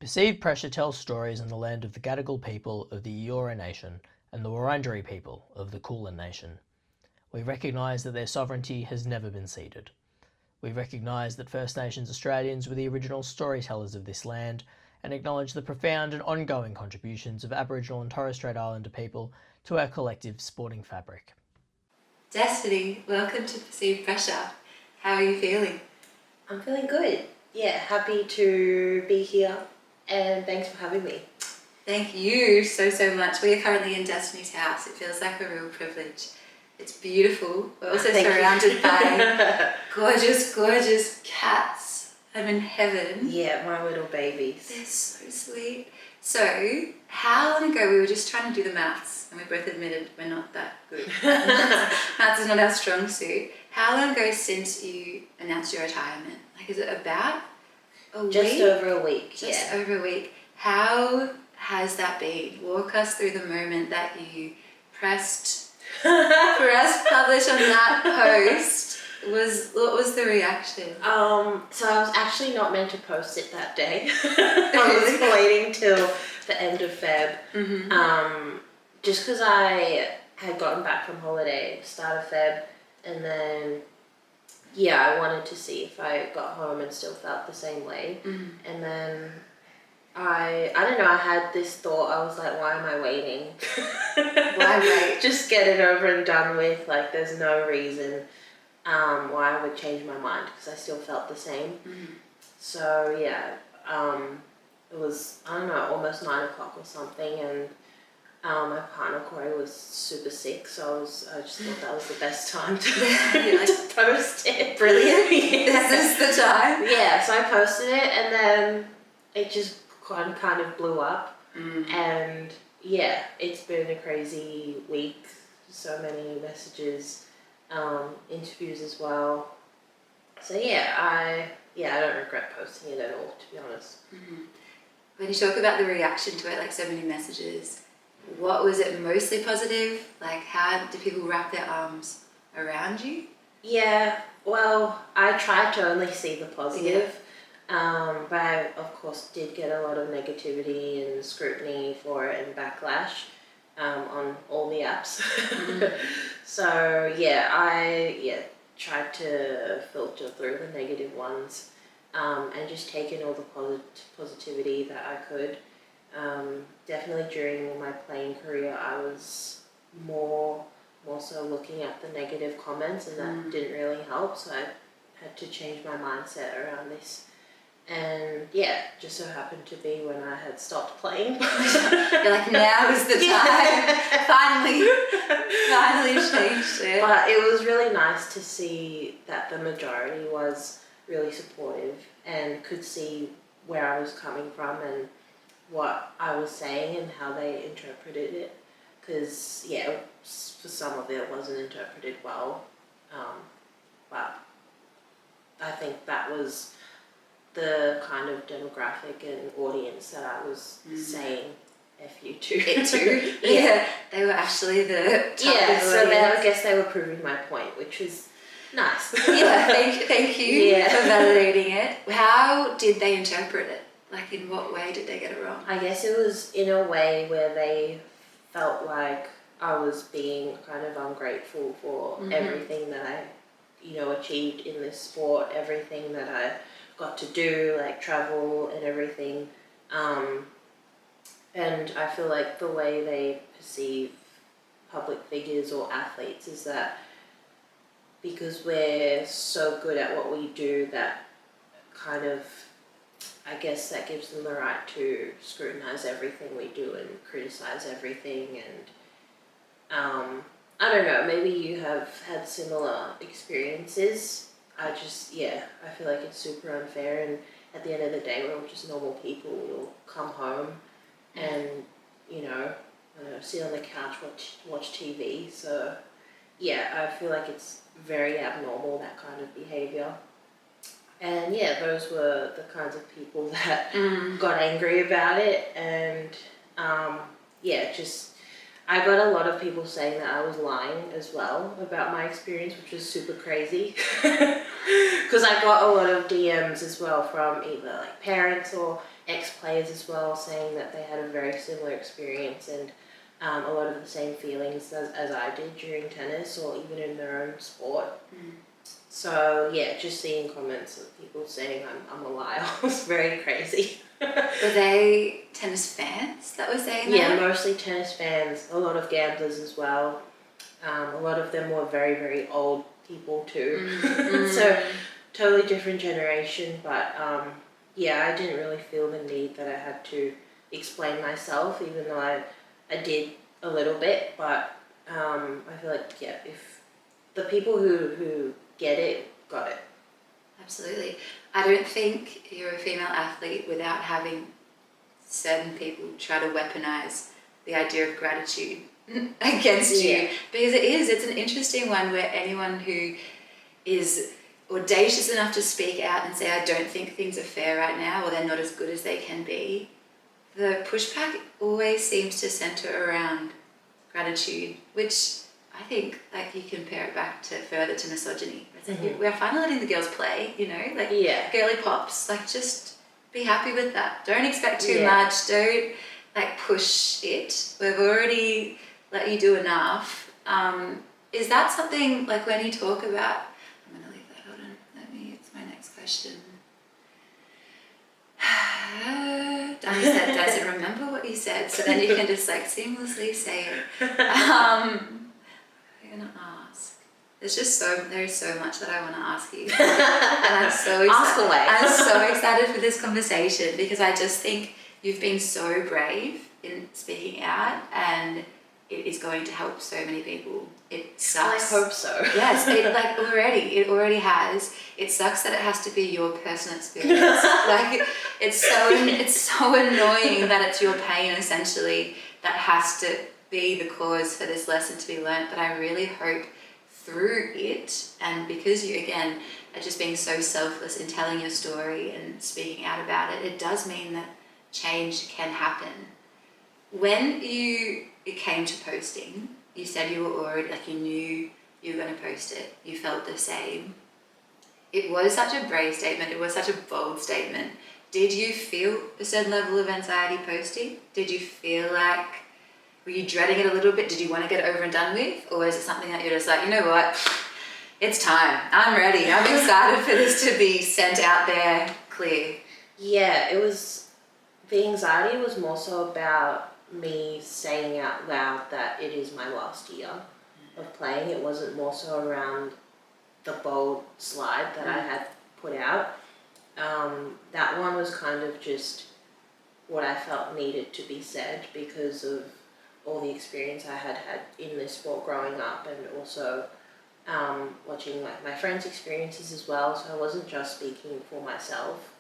Perceived Pressure tells stories in the land of the Gadigal people of the Eora Nation and the Wurundjeri people of the Kulin Nation. We recognise that their sovereignty has never been ceded. We recognise that First Nations Australians were the original storytellers of this land and acknowledge the profound and ongoing contributions of Aboriginal and Torres Strait Islander people to our collective sporting fabric. Destanee, welcome to Perceived Pressure. How are you feeling? I'm feeling good. Yeah, happy to be here and thanks for having me. Thank you so much. We are currently in Destanee's house. It feels like a real privilege. It's beautiful. We're also surrounded by gorgeous cats. I'm in heaven. Yeah, my little babies. They're so sweet. So, how long ago, we were just trying to do the maths and we both admitted we're not that good. Maths is not our strong suit. How long ago since you announced your retirement? Like, is it about a week? Just over a week, Just over a week. How has that been? Walk us through the moment that you pressed publish on that post. What was the reaction? So I was actually not meant to post it that day. I was waiting till the end of Feb. Mm-hmm. Just because I had gotten back from holiday, start of Feb, and then I wanted to see if I got home and still felt the same way. Mm-hmm. And then I don't know, I had this thought, I was like, why am I waiting? Why wait? Just get it over and done with, like there's no reason why I would change my mind because I still felt the same. Mm-hmm. So it was, I don't know, almost 9 o'clock or something, and my partner Corey was super sick, so I just thought that was the best time to, to post it. Brilliant. This is the time. Yeah, so I posted it and then it just kind of blew up. And it's been a crazy week. So many messages, interviews as well. So I don't regret posting it at all, to be honest. Mm-hmm. When you talk about the reaction to it, like so many messages, what was it mostly positive? Like, how did people wrap their arms around you? Yeah, well, I tried to only see the positive. But I, of course, did get a lot of negativity and scrutiny for it and backlash on all the apps. Mm-hmm. So, I tried to filter through the negative ones and just take in all the positivity that I could. Definitely during my playing career, I was more so looking at the negative comments, and that didn't really help, so I had to change my mindset around this. And just so happened to be when I had stopped playing. You're like, now is the time. Finally changed it. But it was really nice to see that the majority was really supportive and could see where I was coming from and what I was saying and how they interpreted it. Because, for some of it wasn't interpreted well. But I think that was the kind of demographic and audience that I was saying F you to. It too? Yeah, they were actually the top so I guess they were proving my point, which was nice. Thank you for validating it. How did they interpret it? Like, in what way did they get it wrong? I guess it was in a way where they felt like I was being kind of ungrateful for everything that I, achieved in this sport, everything that I got to do, like travel and everything. And I feel like the way they perceive public figures or athletes is that because we're so good at what we do, that kind of, I guess that gives them the right to scrutinize everything we do and criticize everything. And I don't know, maybe you have had similar experiences. I feel like it's super unfair, and at the end of the day, we're all just normal people. We'll come home and, sit on the couch, watch TV. So, I feel like it's very abnormal, that kind of behaviour. And, those were the kinds of people that got angry about it. And, I got a lot of people saying that I was lying as well about my experience, which was super crazy. Because I got a lot of DMs as well from either like parents or ex-players as well saying that they had a very similar experience and a lot of the same feelings as I did during tennis or even in their own sport. So yeah, just seeing comments of people saying I'm a liar was very crazy. Were they tennis fans that were saying that? Yeah, mostly tennis fans, a lot of gamblers as well. A lot of them were very, very old people too. So totally different generation, but yeah, I didn't really feel the need that I had to explain myself, even though I did a little bit, but I feel like, yeah, if the people who get it, got it. Absolutely. I don't think you're a female athlete without having certain people try to weaponize the idea of gratitude against you, because it's an interesting one where anyone who is audacious enough to speak out and say, I don't think things are fair right now, or they're not as good as they can be, the pushback always seems to center around gratitude, which I think like you compare it back to further to misogyny. It's like we're finally letting the girls play, you know, like girly pops, like just be happy with that. Don't expect too much. Don't like push it. We've already let you do enough. Is that something like when you talk about, I'm going to leave that, hold on, it's my next question. Daany said, doesn't remember what you said, so then you can just like seamlessly say it. I'm gonna ask. There's so much that I want to ask you, and I'm so excited. Ask away. I'm so excited for this conversation because I just think you've been so brave in speaking out, and it is going to help so many people. It sucks. I hope so. Yes, it already has. It sucks that it has to be your personal experience. Like it's so annoying that it's your pain essentially that has to be the cause for this lesson to be learnt. But I really hope through it, and because you again are just being so selfless in telling your story and speaking out about it, it does mean that change can happen. When it came to posting, you said you were already, like you knew you were going to post it. You felt the same. It was such a brave statement. It was such a bold statement. Did you feel a certain level of anxiety posting? Did you feel like, were you dreading it a little bit? Did you want to get it over and done with? Or is it something that you're just like, you know what? It's time. I'm ready. I'm excited for this to be sent out there clear. Yeah, the anxiety was more so about me saying out loud that it is my last year of playing. It wasn't more so around the bold slide that I had put out. That one was kind of just what I felt needed to be said because of all the experience I had in this sport growing up, and also watching like my friends' experiences as well. So I wasn't just speaking for myself.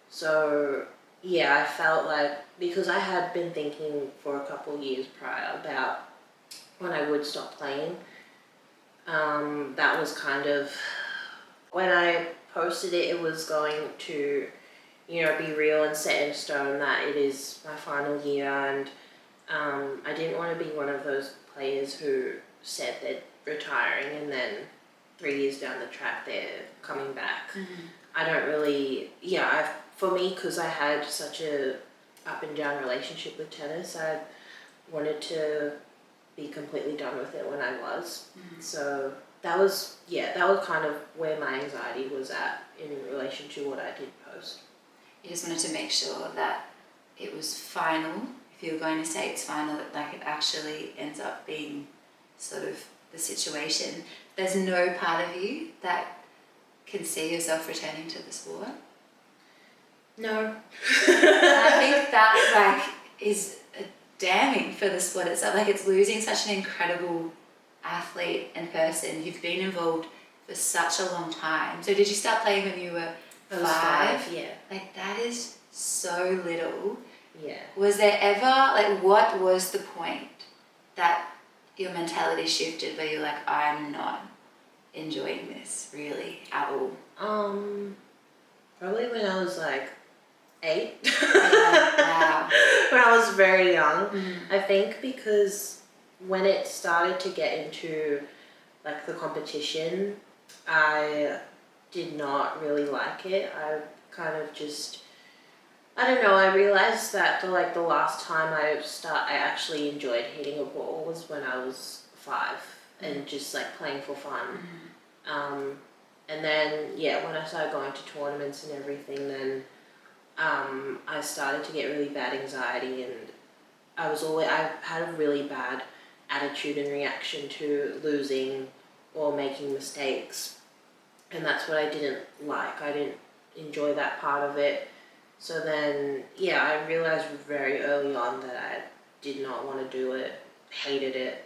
So yeah, I felt like, because I had been thinking for a couple of years prior about when I would stop playing, that was kind of, when I posted it, it was going to, you know, be real and set in stone that it is my final year, and I didn't want to be one of those players who said they're retiring and then 3 years down the track they're coming back. I don't really, for me, because I had such a up and down relationship with tennis, I wanted to be completely done with it when I was. So that was kind of where my anxiety was at in relation to what I did post. You just wanted to make sure that it was final. If you were going to say it's final, that like it actually ends up being sort of the situation. There's no part of you that can see yourself returning to the sport. No. And I think that like is damning for the sport itself. Like it's losing such an incredible athlete and person. You've been involved for such a long time. So did you start playing when you were five? Yeah. Like that is so little. Yeah. Was there ever, like what was the point that your mentality shifted where you're like, I'm not enjoying this really at all? Probably when I was like 8. Wow. When I was very young. I think because when it started to get into like the competition, I did not really like it. I kind of just I don't know, I realised that the last time I actually enjoyed hitting a ball was when I was 5 and just like playing for fun. And then when I started going to tournaments and everything, then I started to get really bad anxiety, and I had a really bad attitude and reaction to losing or making mistakes, and that's what I didn't like. I didn't enjoy that part of it. So then, I realized very early on that I did not want to do it, hated it,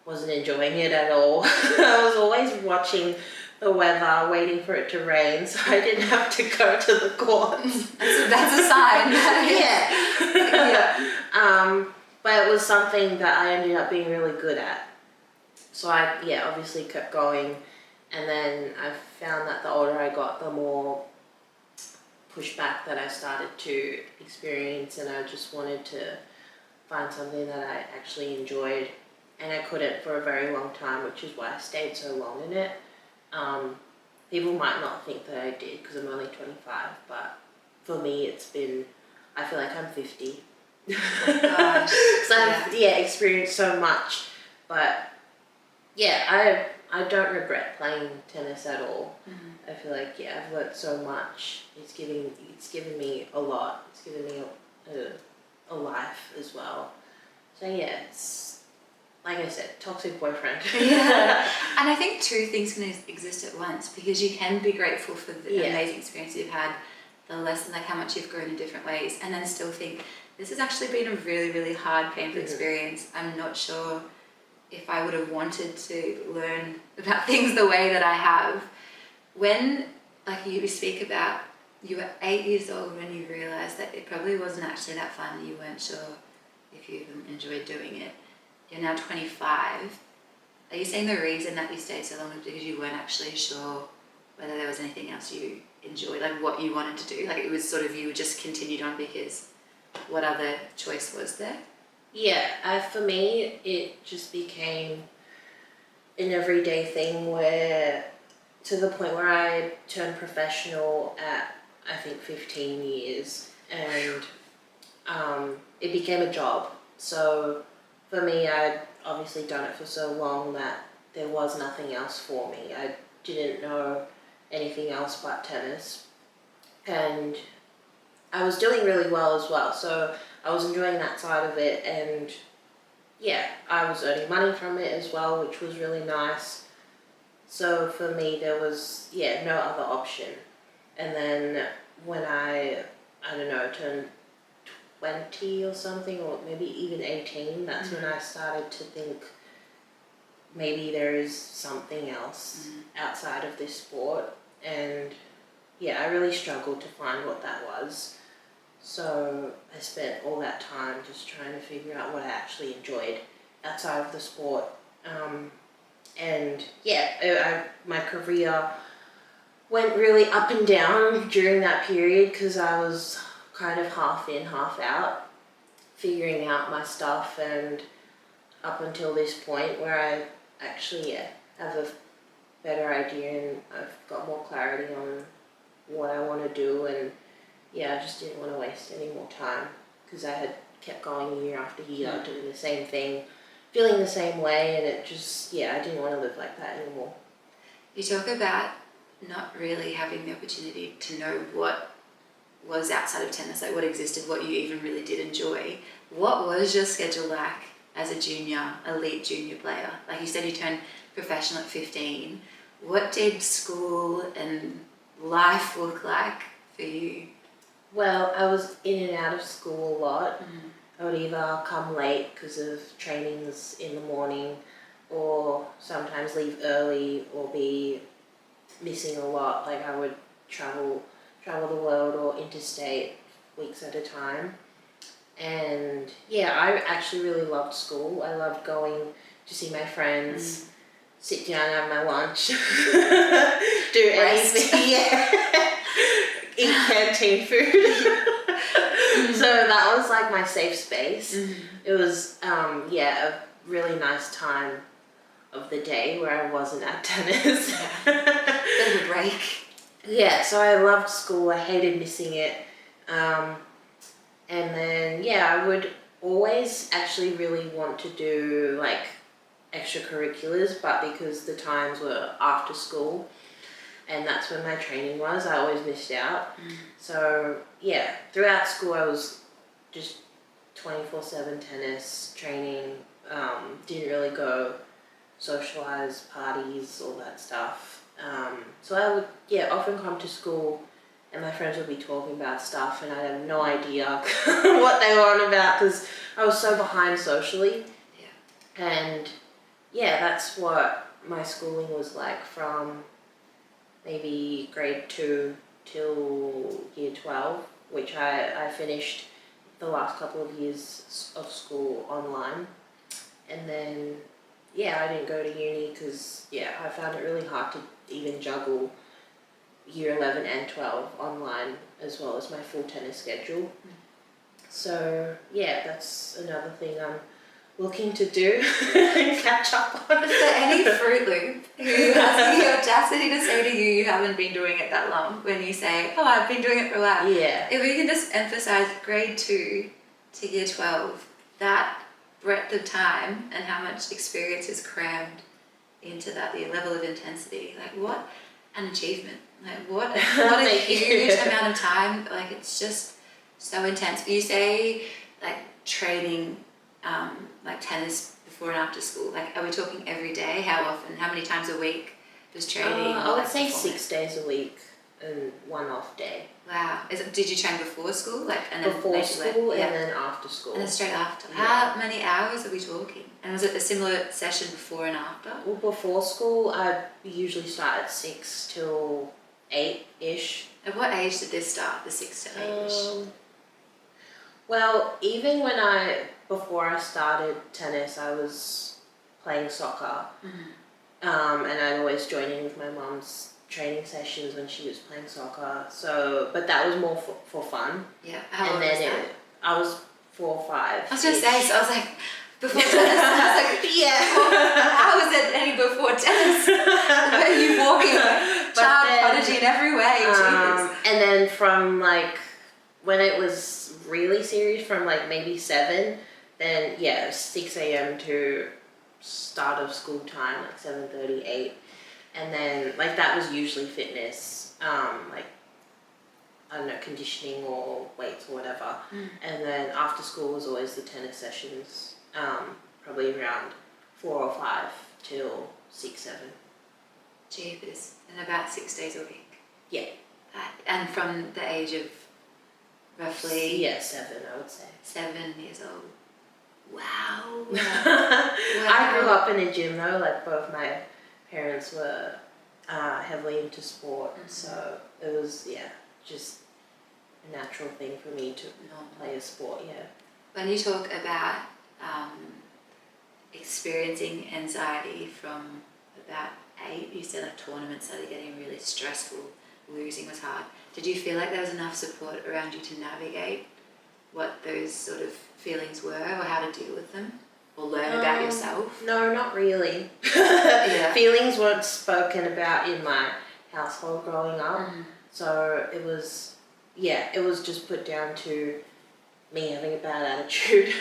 wasn't enjoying it at all. I was always watching the weather, waiting for it to rain, so I didn't have to go to the courts. That's a sign. But it was something that I ended up being really good at. So I, obviously kept going, and then I found that the older I got, the more pushback that I started to experience, and I just wanted to find something that I actually enjoyed, and I couldn't for a very long time, which is why I stayed so long in it. People might not think that I did because I'm only 25, but for me I feel like I'm 50. Oh gosh. So I've experienced so much, but I don't regret playing tennis at all. I feel like I've learnt so much. It's given me a lot. It's given me a life as well. So it's like I said, toxic boyfriend. And I think two things can exist at once, because you can be grateful for the amazing experience you've had, the lesson, like how much you've grown in different ways, and then still think this has actually been a really, really hard, painful experience. I'm not sure if I would have wanted to learn about things the way that I have. When, like you speak about, you were 8 years old when you realised that it probably wasn't actually that fun, you weren't sure if you even enjoyed doing it. You're now 25. Are you saying the reason that you stayed so long was because you weren't actually sure whether there was anything else you enjoyed, like what you wanted to do? Like it was sort of, you just continued on because what other choice was there? For me, it just became an everyday thing where, to the point where I turned professional at, I think, 15 years, and it became a job. So for me, I'd obviously done it for so long that there was nothing else for me. I didn't know anything else but tennis, and I was doing really well as well. So I was enjoying that side of it, and I was earning money from it as well, which was really nice. So for me, there was no other option. And then when I don't know, turned 20 or something, or maybe even 18, that's when I started to think maybe there is something else outside of this sport. And I really struggled to find what that was. So I spent all that time just trying to figure out what I actually enjoyed outside of the sport. My career went really up and down during that period, because I was kind of half in, half out, figuring out my stuff, and up until this point where I actually have a better idea, and I've got more clarity on what I want to do, and I just didn't want to waste any more time, because I had kept going year after year, doing the same thing, feeling the same way, and it just, I didn't want to live like that anymore. You talk about not really having the opportunity to know what was outside of tennis, like what existed, what you even really did enjoy. What was your schedule like as a junior, elite junior player? Like you said, you turned professional at 15. What did school and life look like for you? Well, I was in and out of school a lot. I would either come late because of trainings in the morning, or sometimes leave early, or be missing a lot. Like I would travel the world or interstate weeks at a time. And I actually really loved school. I loved going to see my friends, sit down, have my lunch, do anything. Eat canteen food. So that was like my safe space. It was a really nice time of the day where I wasn't at tennis. Bit of a break. So I loved school. I hated missing it. And then, I would always actually really want to do like extracurriculars, but because the times were after school and that's when my training was, I always missed out. So throughout school I was just 24/7 tennis training, didn't really go socialise, parties, all that stuff. So I would often come to school and my friends would be talking about stuff and I had no idea what they were on about because I was so behind socially. And that's what my schooling was like from maybe grade 2 till year 12, which I finished the last couple of years of school online. And then I didn't go to uni because I found it really hard to even juggle year 11 and 12 online as well as my full tennis schedule. So that's another thing I'm looking to do and catch up on. Is there any Fruit Loop who has the audacity to say to you haven't been doing it that long when you say, oh, I've been doing it for a while? If we can just emphasise grade 2 to year 12, that breadth of time and how much experience is crammed into that, the level of intensity, like what an achievement. Like what a huge amount of time. Like it's just so intense. You say like training like tennis before and after school. Like are we talking every day? How often? How many times a week was training? I would say 6 days a week and 1 off day. Wow. Did you train before school? Like and then before school and then after school. And then straight after. How many hours are we talking? And was it a similar session before and after? Well, before school, I usually start at 6 till 8-ish. At what age did this start, the 6 to 8-ish? Well, even before I started tennis, I was playing soccer. And I'd always join in with my mum's training sessions when she was playing soccer. So, but that was more for fun. Yeah. How old was that? I was 4 or 5. I was going to say, so I was like, before tennis, I was like, how is it any before tennis? Were you walking child prodigy in every way? And then from like, when it was really serious, from like maybe 7, then 6 a.m. to start of school time, like 7:30, 8. And then like that was usually fitness, like I don't know, conditioning or weights or whatever. And then after school was always the tennis sessions, probably around 4 or 5 till 6, 7. Jeepers. And about 6 days a week. Yeah. And from the age of roughly 7, I would say. 7 years old. Wow. I grew up in a gym though, like both my parents were heavily into sport, so it was just a natural thing for me to play a sport. When you talk about experiencing anxiety from about 8, you said like tournaments started getting really stressful, losing was hard. Did you feel like there was enough support around you to navigate what those sort of feelings were or how to deal with them? Or learn about yourself? No, not really. Feelings weren't spoken about in my household growing up. So it was just put down to me having a bad attitude.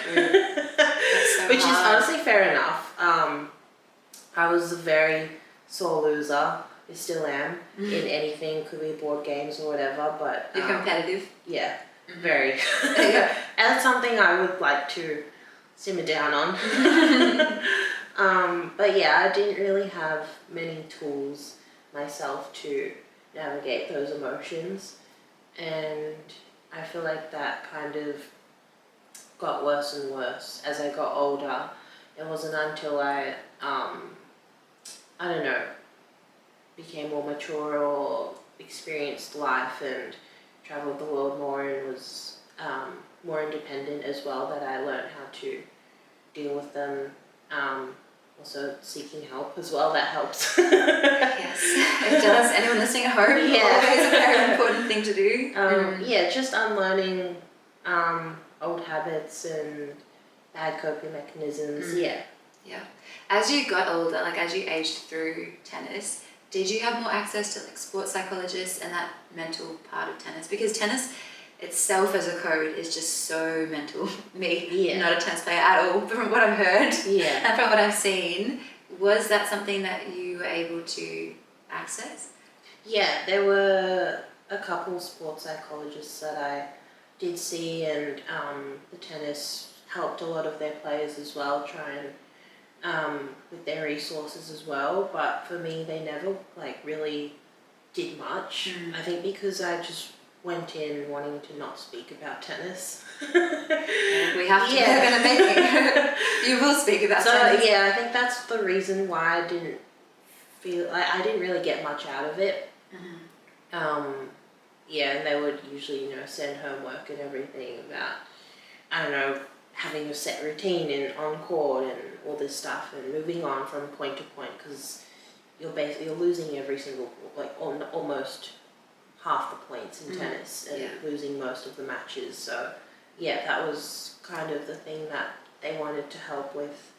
Which is honestly fair enough. I was a very sore loser. I still am in anything, could be board games or whatever, but... You're competitive? Yeah, very. And that's something I would like to simmer down on. But I didn't really have many tools myself to navigate those emotions, and I feel like that kind of got worse and worse as I got older. It wasn't until I don't know, became more mature or experienced life and travelled the world more and was more independent as well that I learned how to deal with them. Also seeking help as well, that helps. Yes, it does. Anyone listening at home, always a very important thing to do. Just unlearning old habits and bad coping mechanisms. Yeah. As you got older, like as you aged through tennis, did you have more access to like sports psychologists and that mental part of tennis? Because tennis, itself as a code is just so mental. Me, Yeah. not a tennis player at all, but from what I've heard Yeah. and from what I've seen, was that something that you were able to access? Yeah, there were a couple sports psychologists that I did see, and the tennis helped a lot of their players as well, try and with their resources as well. But for me, they never like really did much. I think because I just went in wanting to not speak about tennis. We have to. Yeah. We're going to make you. You will speak about So tennis. yeah, I think that's the reason why I didn't feel like I didn't really get much out of it. Yeah, and they would usually, send homework and everything about, I don't know, having a set routine and on court and all this stuff and moving on from point to point, because you're losing every single, like almost half the points in tennis and losing most of the matches. So yeah, that was kind of the thing that they wanted to help with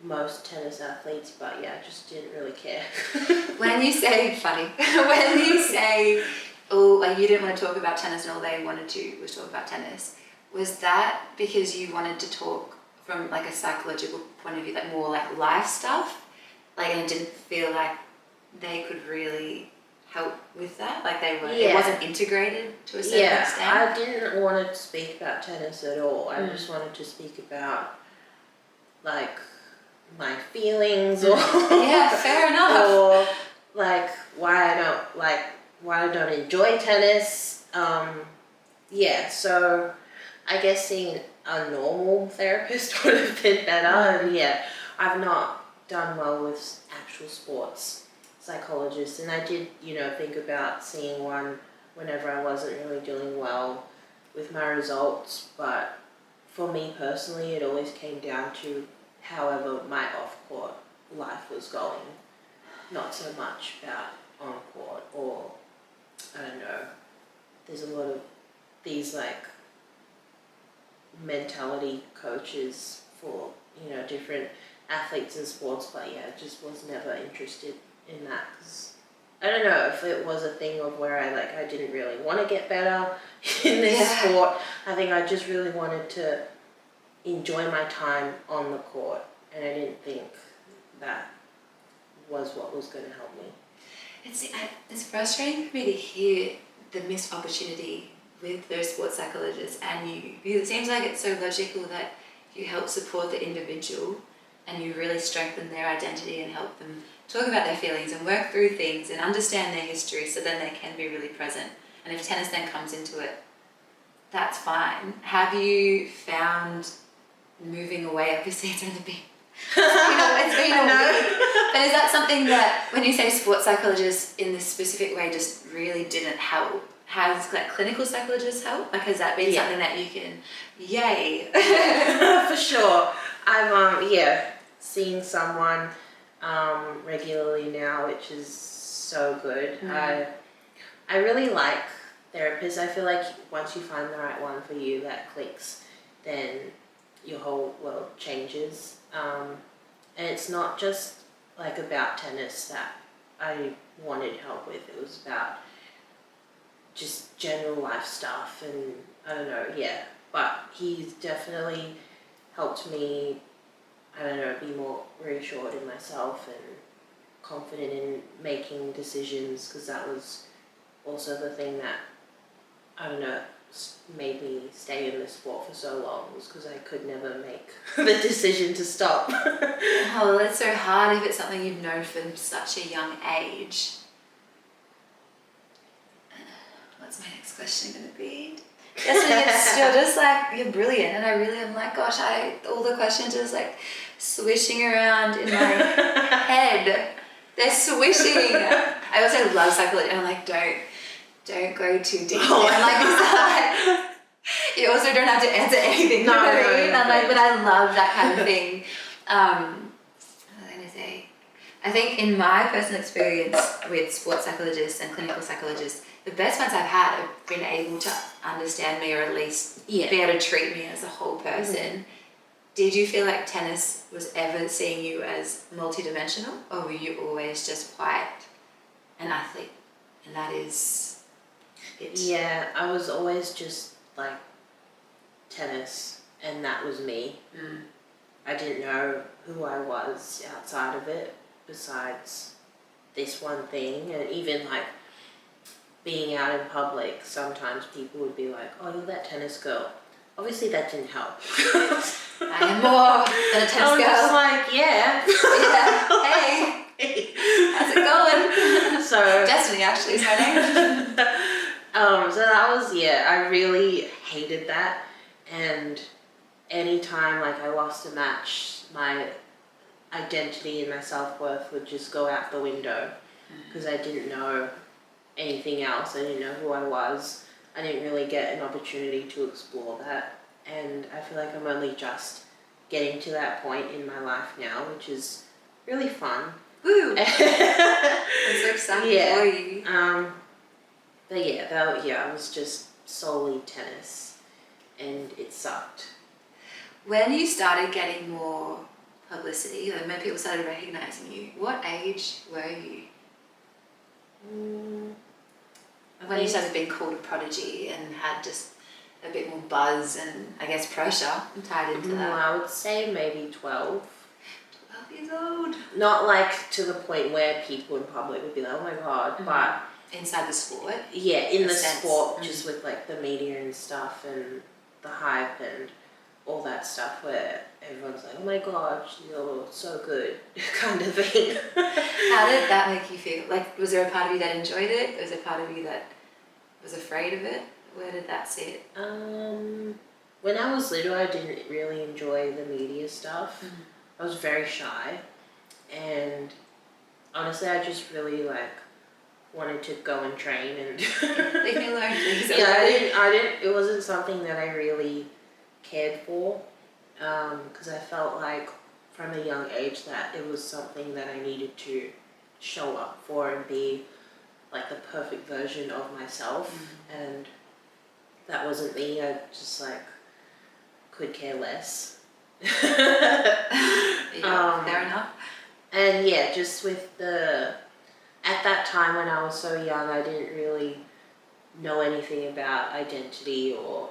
most tennis athletes, but yeah, I just didn't really care. When you say, when you say, oh, like you didn't want to talk about tennis and all they wanted to was talk about tennis, was that because you wanted to talk from like a psychological point of view, like more like life stuff? Like, and it didn't feel like they could really help with that? Like they weren't, it wasn't integrated to a certain extent? I didn't want to speak about tennis at all. I just wanted to speak about like my feelings or yeah, fair enough. or like why I don't enjoy tennis. So I guess seeing a normal therapist would have been better. And yeah, I've not done well with actual sports psychologists, and I did, think about seeing one whenever I wasn't really doing well with my results, but for me personally, it always came down to however my off-court life was going, not so much about on-court, or, I don't know, there's a lot of these, like, mentality coaches for, different athletes and sports, but yeah, I just was never interested in that, because I don't know if it was a thing of where I didn't really want to get better in this sport. I think I just really wanted to enjoy my time on the court, and I didn't think that was what was going to help me. It's frustrating for me to hear the missed opportunity with those sports psychologists and you, because it seems like it's so logical that you help support the individual and you really strengthen their identity and help them talk about their feelings and work through things and understand their history, so then they can be really present. And if tennis then comes into it, that's fine. Have you found moving away, obviously it's only been it's been a week, but is that something that when you say sports psychologists in this specific way just really didn't help? Has like clinical psychologists help? Like has that been something that you can, yay? For sure. I'm seeing someone regularly now, which is so good. I really like therapists. I feel like once you find the right one for you that clicks, then your whole world changes. And it's not just like about tennis that I wanted help with. It was about just general life stuff, and I don't know, but he's definitely helped me, I don't know, be more reassured in myself and confident in making decisions, because that was also the thing that, I don't know, made me stay in the sport for so long, was because I could never make the decision to stop. Oh, that's so hard if it's something you've known from such a young age. What's my next question going to be? You're just like, you're brilliant, and I really am like, gosh, all the questions are just like swishing around in my head. They're swishing. I also love psychology, and I'm like, don't go too deep. I'm like, you also don't have to answer anything. No, I'm like, but I love that kind of thing. What was I going to say? I think in my personal experience with sports psychologists and clinical psychologists, the best ones I've had have been able to understand me, or at least be able to treat me as a whole person. Did you feel like tennis was ever seeing you as multidimensional, or were you always just quite an athlete, and that is it? Yeah, I was always just like tennis, and that was me. Mm. I didn't know who I was outside of it, besides this one thing. And even like being out in public, sometimes people would be like, "Oh, you're that tennis girl." Obviously, that didn't help. I am more than a tennis I was girl. just like, yeah. Hey, how's it going? So Destiny actually is my name. so that was, I really hated that. And anytime like I lost a match, my identity and my self-worth would just go out the window, because I didn't know anything else. I didn't know who I was. I didn't really get an opportunity to explore that. And I feel like I'm only just getting to that point in my life now, which is really fun. Woo! I'm so excited for you. But I was just solely tennis, and it sucked. When you started getting more publicity, like when people started recognizing you, what age were you? When you started being called a prodigy and had just a bit more buzz and I guess pressure tied into that. I would say maybe 12. 12 years old. Not like to the point where people in public would be like, oh my god, but inside the sport. Yeah, in the sense. sport, just with like the media and stuff and the hype and all that stuff, where everyone's like, oh my god, you're so good, kind of thing. How did that make you feel? Like, was there a part of you that enjoyed it? Was there a part of you that was afraid of it? Where did that sit? When I was little, I didn't really enjoy the media stuff. I was very shy, and honestly, I just really like wanted to go and train and leave me alone, please. Yeah, I didn't. It wasn't something that I really cared for, because I felt like from a young age that it was something that I needed to show up for and be like the perfect version of myself, and that wasn't me. I just like could care less. Fair enough. And yeah, just with at that time when I was so young, I didn't really know anything about identity or,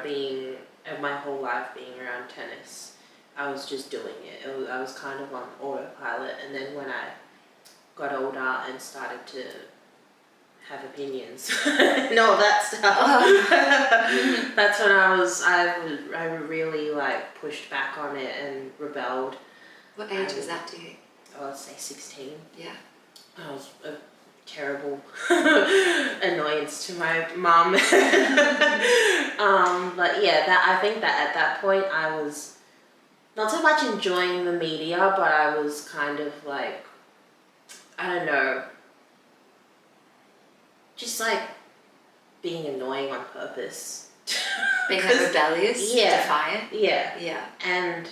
being, my whole life being around tennis. I was just doing it. I was kind of on autopilot. And then when I got older and started to have opinions and all that stuff, that's when I really like pushed back on it and rebelled. What age was that to you? I would say 16. Yeah. I was a terrible annoyance to my mum. But yeah, I think that at that point I was not so much enjoying the media, but I was kind of like, I don't know, just like being annoying on purpose. Being rebellious, defiant. Yeah. Yeah. And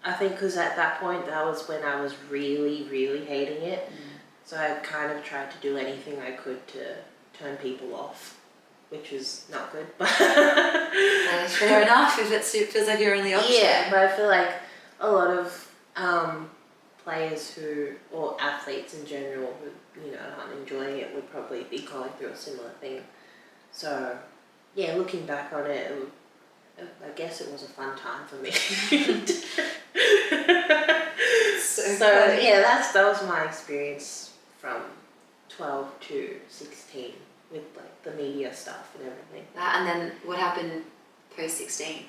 I think because at that point, that was when I was really, really hating it. So I kind of tried to do anything I could to turn people off, which was not good. But fair enough if it feels like you're in the opposite. Yeah, but I feel like a lot of players or athletes in general who, aren't enjoying it would probably be going through a similar thing. So, yeah, looking back on it, I guess it was a fun time for me. So yeah, that was my experience from 12 to 16 with like the media stuff and everything. And then what happened post 16?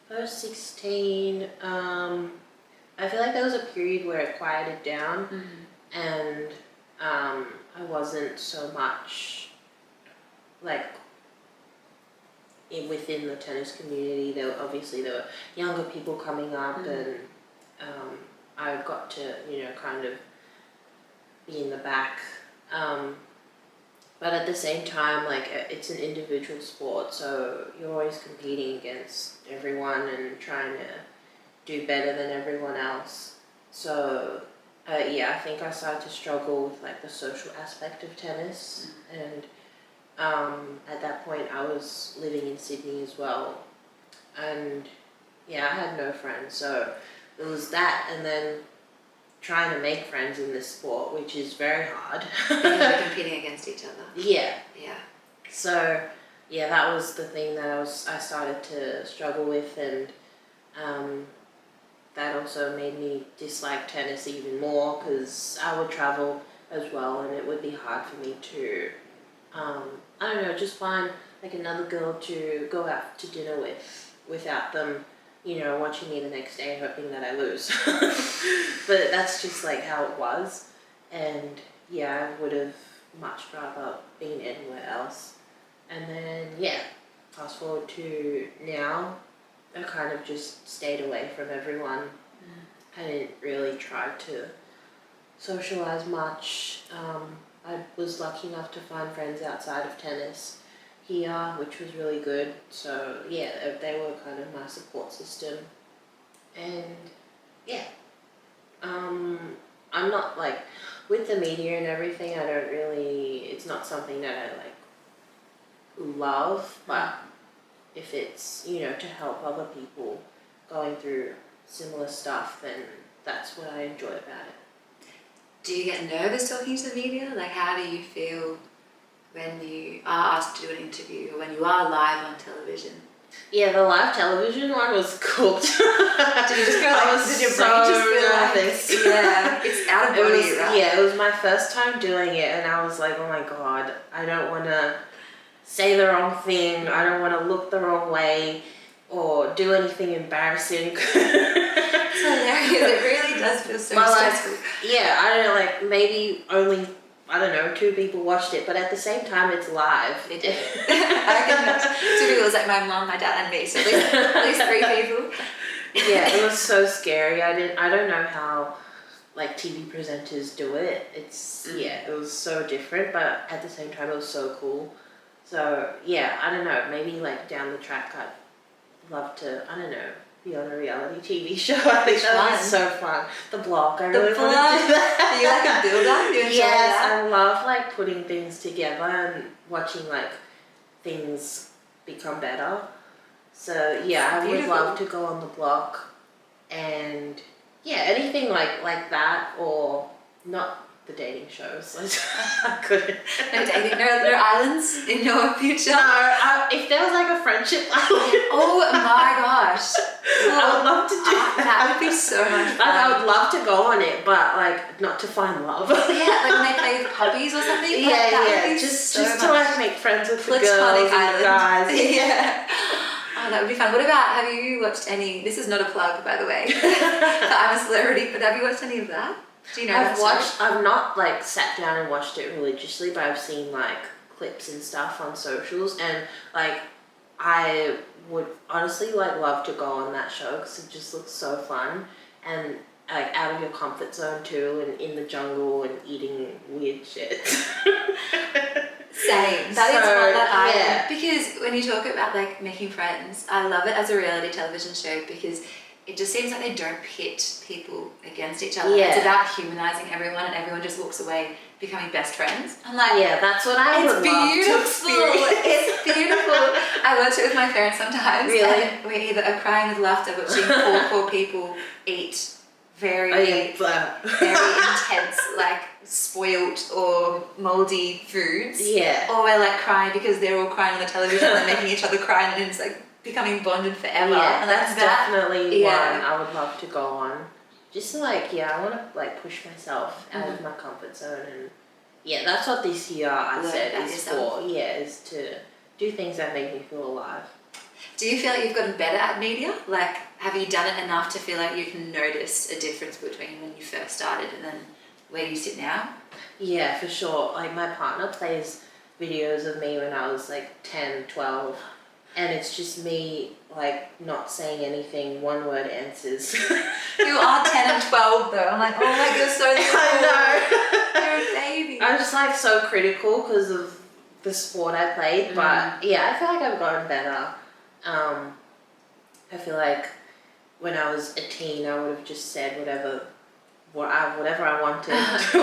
Post 16, I feel like there was a period where it quieted down, and I wasn't so much like within the tennis community. There were younger people coming up, and I got to kind of be in the back, but at the same time, like, it's an individual sport, so you're always competing against everyone and trying to do better than everyone else. So I think I started to struggle with like the social aspect of tennis, and at that point I was living in Sydney as well, and I had no friends, so it was that, and then trying to make friends in this sport, which is very hard. Because you're competing against each other. Yeah. So yeah, that was the thing that I started to struggle with, and that also made me dislike tennis even more because I would travel as well, and it would be hard for me to I don't know, just find like another girl to go out to dinner with without them, you know, watching me the next day and hoping that I lose. But that's just like how it was, and yeah, I would have much rather been anywhere else. And then yeah, fast forward to now, I kind of just stayed away from everyone. I didn't really try to socialize much. I was lucky enough to find friends outside of tennis here, which was really good. So yeah, they were kind of my support system. And yeah, I'm not like, with the media and everything, I don't really, it's not something that I like love, but if it's, you know, to help other people going through similar stuff, then that's what I enjoy about it. Do you get nervous talking to the media? Like, how do you feel when you are asked to do an interview or when you are live on television? Yeah, the live television one was cooked. Did you just go like, did your brain just feel nervous. like, yeah, it's out of body, right? Yeah, it was my first time doing it, and I was like, oh my god, I don't want to say the wrong thing, I don't want to look the wrong way, or do anything embarrassing. It's hilarious. It really does feel so stressful. Like, yeah, I don't know, like maybe only, I don't know, 2 people watched it, but at the same time it's live. It did. I reckon that's 2 people. It was like my mom, my dad, and me. So at least 3 people. Yeah, it was so scary. I don't know how like TV presenters do it. It's yeah, it was so different, but at the same time it was so cool. So yeah, I don't know, maybe like down the track I'd love to, I don't know, be on a reality TV show. I think that would be so fun. The blog, I really want to do that. Are you like a builder? Do you enjoy yes, that? I love like putting things together and watching like things become better. So yeah, I would love to go on the blog, and yeah, anything like that, or not the dating shows. I couldn't. No dating, no islands in your future? No, if there was like a friendship island. Oh my gosh. I would love to do that. That would be so much fun. Like, I would love to go on it, but like not to find love. Yeah, like when they play with puppies or something. Yeah, like, that yeah. would be Just so to like make friends with the girls Platonic and the guys. Yeah. Oh, that would be fun. What about, have you watched any, this is not a plug by the way, but I'm a celebrity, but have you watched any of that? Do you know I've not like sat down and watched it religiously, but I've seen like clips and stuff on socials, and like I would honestly like love to go on that show because it just looks so fun, and like out of your comfort zone too, and in the jungle and eating weird shit. Same. That is one that I because when you talk about like making friends, I love it as a reality television show because it just seems like they don't pit people against each other. Yeah. It's about humanizing everyone, and everyone just walks away becoming best friends. I'm like, yeah, that's what I would love to experience. It's beautiful. I watch it with my parents sometimes. Really? And we either are crying with laughter watching poor people eat very intense, like spoilt or moldy foods. Yeah. Or we're like crying because they're all crying on the television and they're making each other cry, and it's like becoming bonded forever. Yeah, and that's definitely one I would love to go on. Just to like, I want to like push myself out of my comfort zone, and yeah, that's what this year I said is for. Yeah, is to do things that make me feel alive. Do you feel like you've gotten better at media? Like, have you done it enough to feel like you can notice a difference between when you first started and then where you sit now? Yeah, for sure. Like my partner plays videos of me when I was like 10, 12. And it's just me, like, not saying anything, 1-word answers. You are 10 and 12 though. I'm like, oh my god, you're so little. I know. You're a baby. I'm just like so critical because of the sport I played. But yeah, I feel like I've gotten better. I feel like when I was a teen, I would have just said whatever I wanted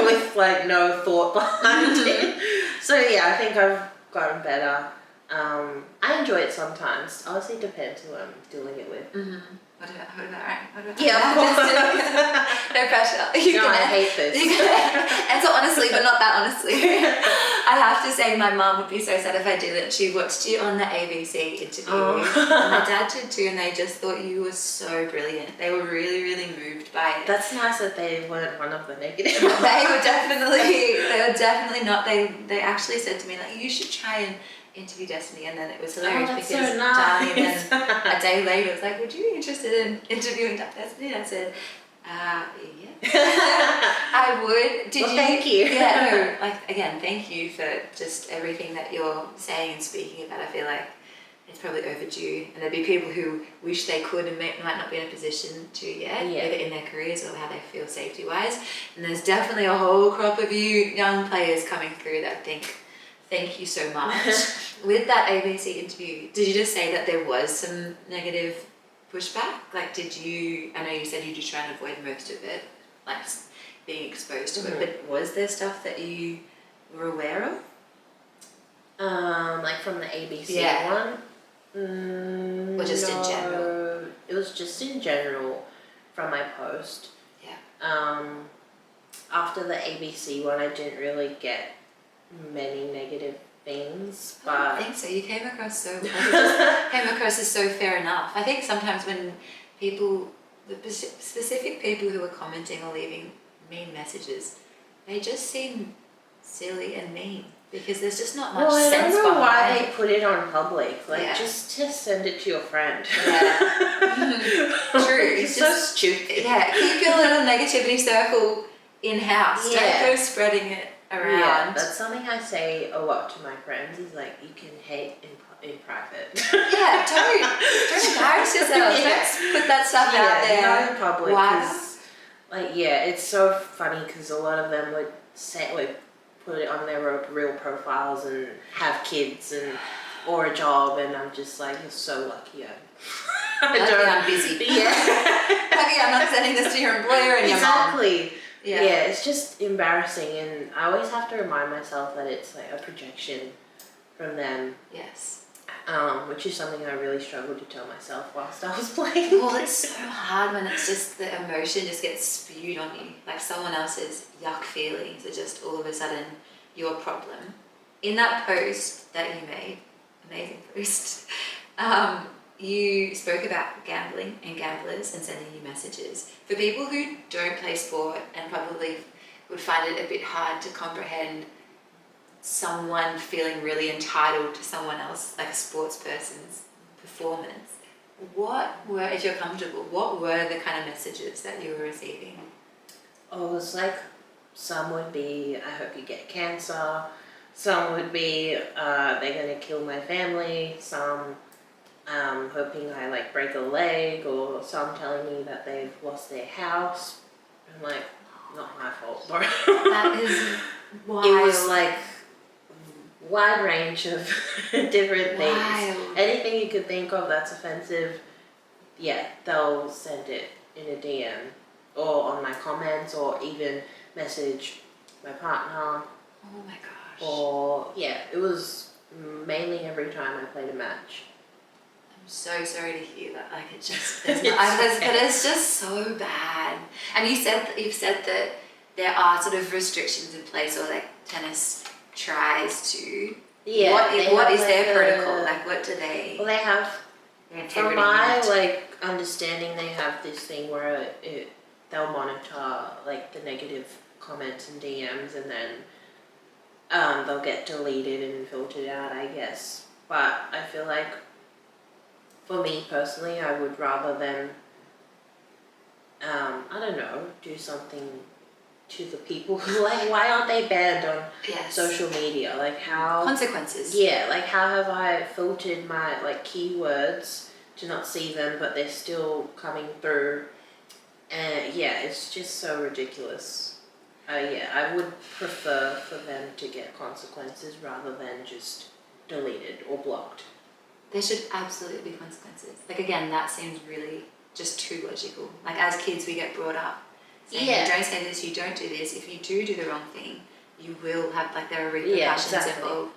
with like no thought behind it. So yeah, I think I've gotten better. I enjoy it sometimes. Honestly, depends who I'm doing it with. What about right? Yeah, of course. No pressure. I hate this. Answer honestly, but not that honestly. I have to say, my mum would be so sad if I didn't. She watched you on the ABC interview, and my dad did too, and they just thought you were so brilliant. They were really, really moved by it. That's nice that they weren't one of the negative. They were definitely not. They actually said to me, like, you should try and interview Destanee, and then it was hilarious that's because so nice. Daany then a day later was like, would you be interested in interviewing Destanee? And I said, yeah. I would. Thank you. Yeah, no, like, again, thank you for just everything that you're saying and speaking about. I feel like it's probably overdue, and there'd be people who wish they could and might not be in a position to yet, either in their careers or how they feel safety-wise. And there's definitely a whole crop of you young players coming through that think, thank you so much. With that ABC interview, did you just say that there was some negative pushback? Like, I know you said you just try and avoid most of it, like being exposed to it, but was there stuff that you were aware of? Like from the ABC one? Or just in general? It was just in general from my post. Yeah. After the ABC one, I didn't really get many negative things, but I don't think so. You came across as so fair enough. I think sometimes when the specific people who are commenting or leaving mean messages, they just seem silly and mean because there's just not much sense behind it. I don't know why they put it on public. Like, just send it to your friend. Yeah. True. It's so stupid. Yeah, keep your little negativity circle in-house. Yeah. Don't go spreading it around. Yeah, that's something I say a lot to my friends is like, you can hate in private. Yeah, don't embarrass yourself. Let's put that stuff out there. Not in public. Wow. Like, it's so funny because a lot of them would put it on their real profiles and have kids or a job, and I'm just like, you're so lucky. I'm busy. Yeah. Lucky I'm not sending this to your employer and your mom. Exactly. Yeah, it's just embarrassing, and I always have to remind myself that it's like a projection from them. Yes. Which is something I really struggled to tell myself whilst I was playing. Well, it's so hard when it's just the emotion just gets spewed on you, like someone else's yuck feelings are just all of a sudden your problem. In that post that you made, amazing post, you spoke about gambling and gamblers and sending you messages. For people who don't play sport and probably would find it a bit hard to comprehend someone feeling really entitled to someone else, like a sports person's performance, if you're comfortable, what were the kind of messages that you were receiving? Oh, it was like, some would be, I hope you get cancer. Some would be, they're going to kill my family. Some hoping I like break a leg, or some telling me that they've lost their house. I'm like, not my fault, bro. That is wild. It was like wide range of different things. Wild. Anything you could think of that's offensive, they'll send it in a DM or on my comments, or even message my partner. Oh my gosh. Or it was mainly every time I played a match. I'm so sorry to hear that. Like, it just, but it's just so bad. And you've said that there are sort of restrictions in place, or like tennis tries to. Yeah. What is their protocol? Like, what do they? Well, they have. From my understanding, they have this thing where they'll monitor like the negative comments and DMs, and then they'll get deleted and filtered out, I guess. But I feel like, for me personally, I would rather them, I don't know, do something to the people who, like, why aren't they banned on social media? Like, how... Consequences. Yeah, like, how have I filtered my, like, keywords to not see them, but they're still coming through? And, it's just so ridiculous. I would prefer for them to get consequences rather than just deleted or blocked. There should absolutely be consequences. Like, again, that seems really just too logical. Like, as kids, we get brought up saying, you don't say this, you don't do this. If you do the wrong thing, you will have, like, there are repercussions involved.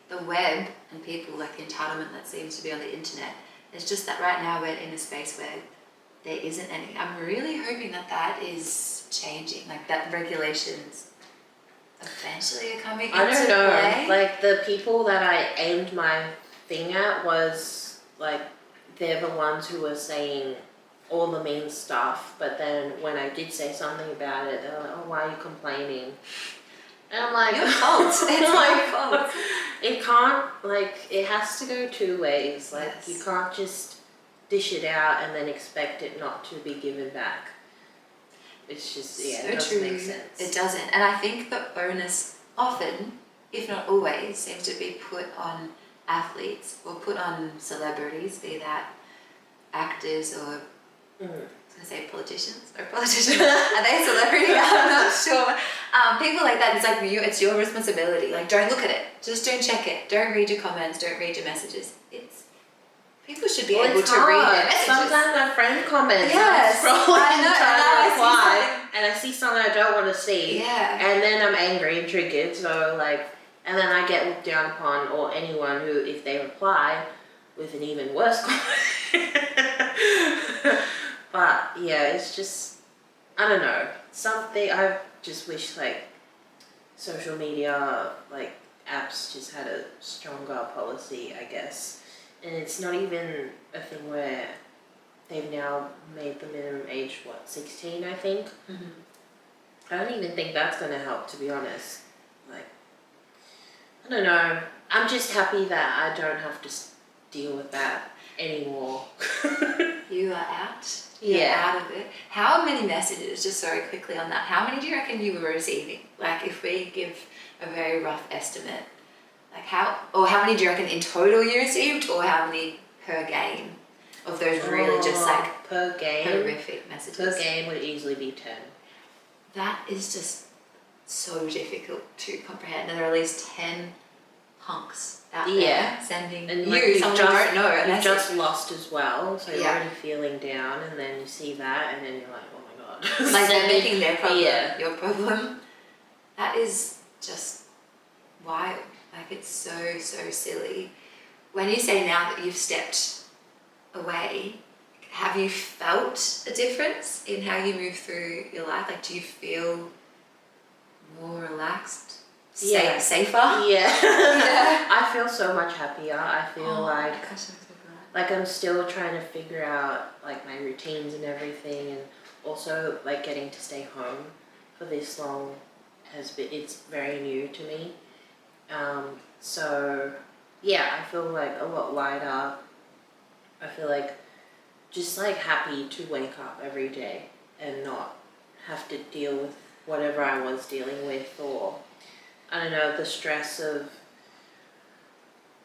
the web and people, like the entitlement that seems to be on the internet, it's just that right now we're in a space where there isn't any. I'm really hoping that is changing, like that regulations eventually are coming into I don't know. play. Like the people that I aimed my thing at was like they're the ones who were saying all the mean stuff, but then when I did say something about it, they're like, "Oh, why are you complaining?" And I'm like, Your fault. It's like, your fault. It can't, like, it has to go two ways. Like, Yes. you can't just dish it out and then expect it not to be given back. It's just, yeah, it doesn't make sense. It doesn't. And I think the onus often, if not always, seems to be put on athletes or put on celebrities, be that actors or I was going to say politicians. Are politicians? Are they a celebrity? I'm not sure. People like that, it's like it's your responsibility. Like, don't look at it. Just don't check it. Don't read your comments. Don't read your messages. People should be able to read their messages. Sometimes my friend comments. Yes, I'm scrolling I know, and trying to reply, something. and I see something I don't want to see. Yeah. And then I'm angry and triggered. So like, and then I get looked down upon, or anyone who, if they reply with an even worse comment. But yeah, it's just, I don't know, something, I just wish like social media, like apps just had a stronger policy, I guess. And it's not even a thing where they've now made the minimum age, 16, I think? Mm-hmm. I don't even think that's going to help, to be honest. Like, I don't know. I'm just happy that I don't have to deal with that anymore. You are out. Yeah. You're out of it. How many messages, just very quickly on that, how many do you reckon you were receiving? Like, if we give a very rough estimate, like how many do you reckon in total you received, or how many per game of those really just like per game, horrific messages? Per game would easily be 10. That is just so difficult to comprehend. And there are at least 10 punks out there sending and you, like someone you don't know, a you've message. just lost as well, so you're Yeah. already feeling down, and then you see that, and then you're like, oh my god. Like they're making their problem Yeah. your problem. That is just wild. Like, it's so silly. When you say now that you've stepped away, have you felt a difference in how you move through your life? Like, do you feel more relaxed? Yeah. Safer? Yeah. Yeah. I feel so much happier. I feel like gosh, I'm so glad. like I'm still trying to figure out like my routines and everything, and also like getting to stay home for this long it's very new to me. So yeah, I feel like a lot lighter. I feel like just like happy to wake up every day and not have to deal with whatever I was dealing with, or I don't know, the stress of,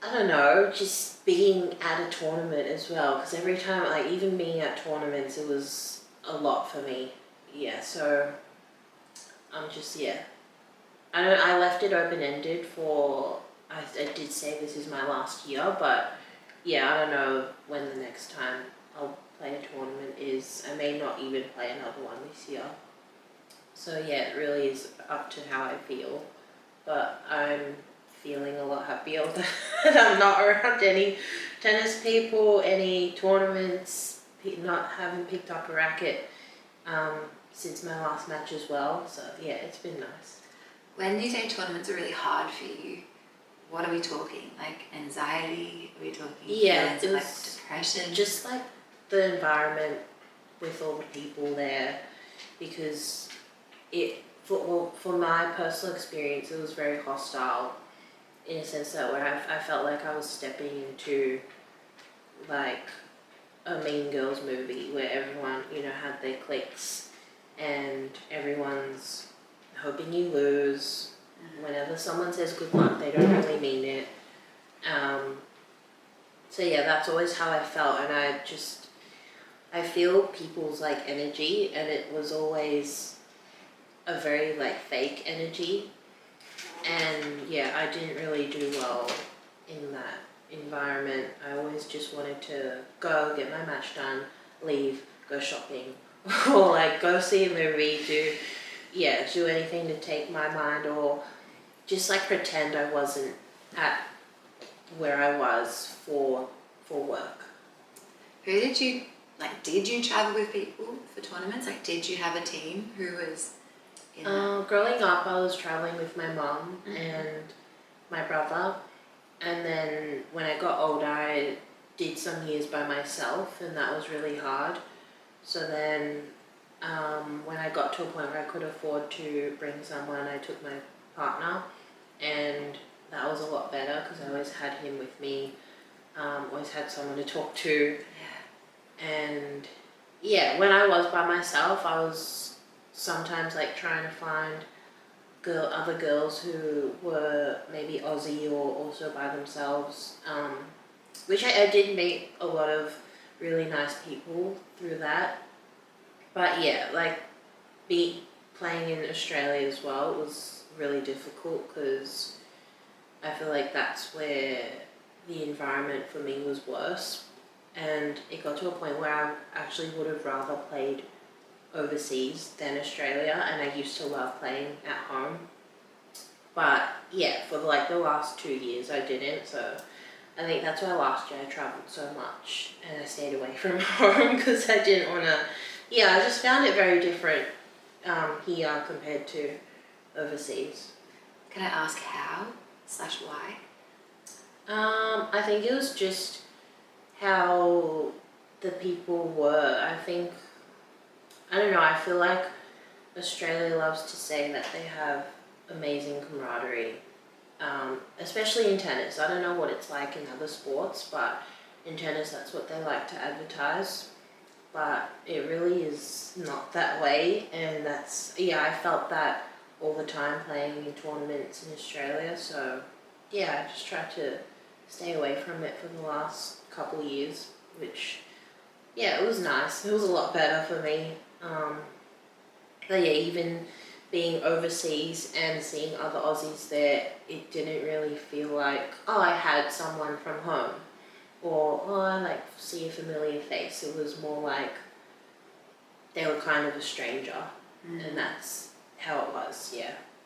I don't know, just being at a tournament as well, because every time, like even being at tournaments, it was a lot for me. Yeah, so I'm just, I left it open-ended for, I did say this is my last year, but yeah, I don't know when the next time I'll play a tournament is. I may not even play another one this year. So yeah, it really is up to how I feel. But I'm feeling a lot happier that I'm not around any tennis people, any tournaments, not having picked up a racket since my last match as well. So yeah, it's been nice. When you say tournaments are really hard for you, what are we talking? Like anxiety? Are we talking feelings of like depression? Just like the environment with all the people there, because for my personal experience, it was very hostile in a sense that where I felt like I was stepping into like a Mean Girls movie where everyone, had their cliques and everyone's hoping you lose. Whenever someone says good luck, they don't really mean it. So yeah, that's always how I felt, and I feel people's like energy, and it was always a very like fake energy, and yeah, I didn't really do well in that environment. I always just wanted to go get my match done, leave, go shopping, or like go see a movie, do anything to take my mind, or just like pretend I wasn't at where I was for work. Who did you travel with people for tournaments? Like, did you have a team who was in that? Growing up, I was traveling with my mum and my brother, and then when I got older, I did some years by myself, and that was really hard. So then, when I got to a point where I could afford to bring someone, I took my partner, and that was a lot better because I always had him with me, always had someone to talk to. And yeah, when I was by myself, I was sometimes like trying to find other girls who were maybe Aussie or also by themselves, which I did meet a lot of really nice people through that. But yeah, like playing in Australia as well was really difficult because I feel like that's where the environment for me was worse. And it got to a point where I actually would have rather played overseas than Australia, and I used to love playing at home. But yeah, for like the last 2 years I didn't, so I think that's why last year I travelled so much and I stayed away from home because I didn't want to, I just found it very different here compared to overseas. Can I ask how/why? I think it was just how the people were. I don't know, I feel like Australia loves to say that they have amazing camaraderie, especially in tennis. I don't know what it's like in other sports, but in tennis that's what they like to advertise. But it really is not that way, and I felt that all the time playing in tournaments in Australia, so I just tried to stay away from it for the last couple of years, which it was nice. It was a lot better for me. But even being overseas and seeing other Aussies there, it didn't really feel like, I had someone from home, or I like see a familiar face. It was more like they were kind of a stranger, and that's how it was.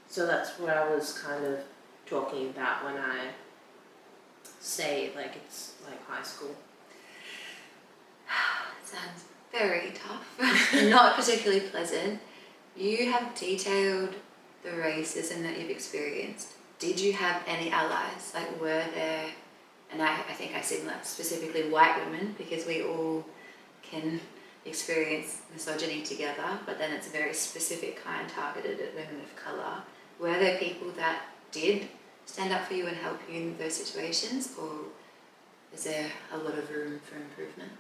So that's what I was kind of talking about when I say like it's like high school. Sounds very tough. Not particularly pleasant. You have detailed the racism that you've experienced. Did you have any allies? Like, were there, and I think I said that specifically white women, because we all can experience misogyny together, but then it's a very specific kind targeted at women of colour. Were there people that did stand up for you and help you in those situations, or is there a lot of room for improvement?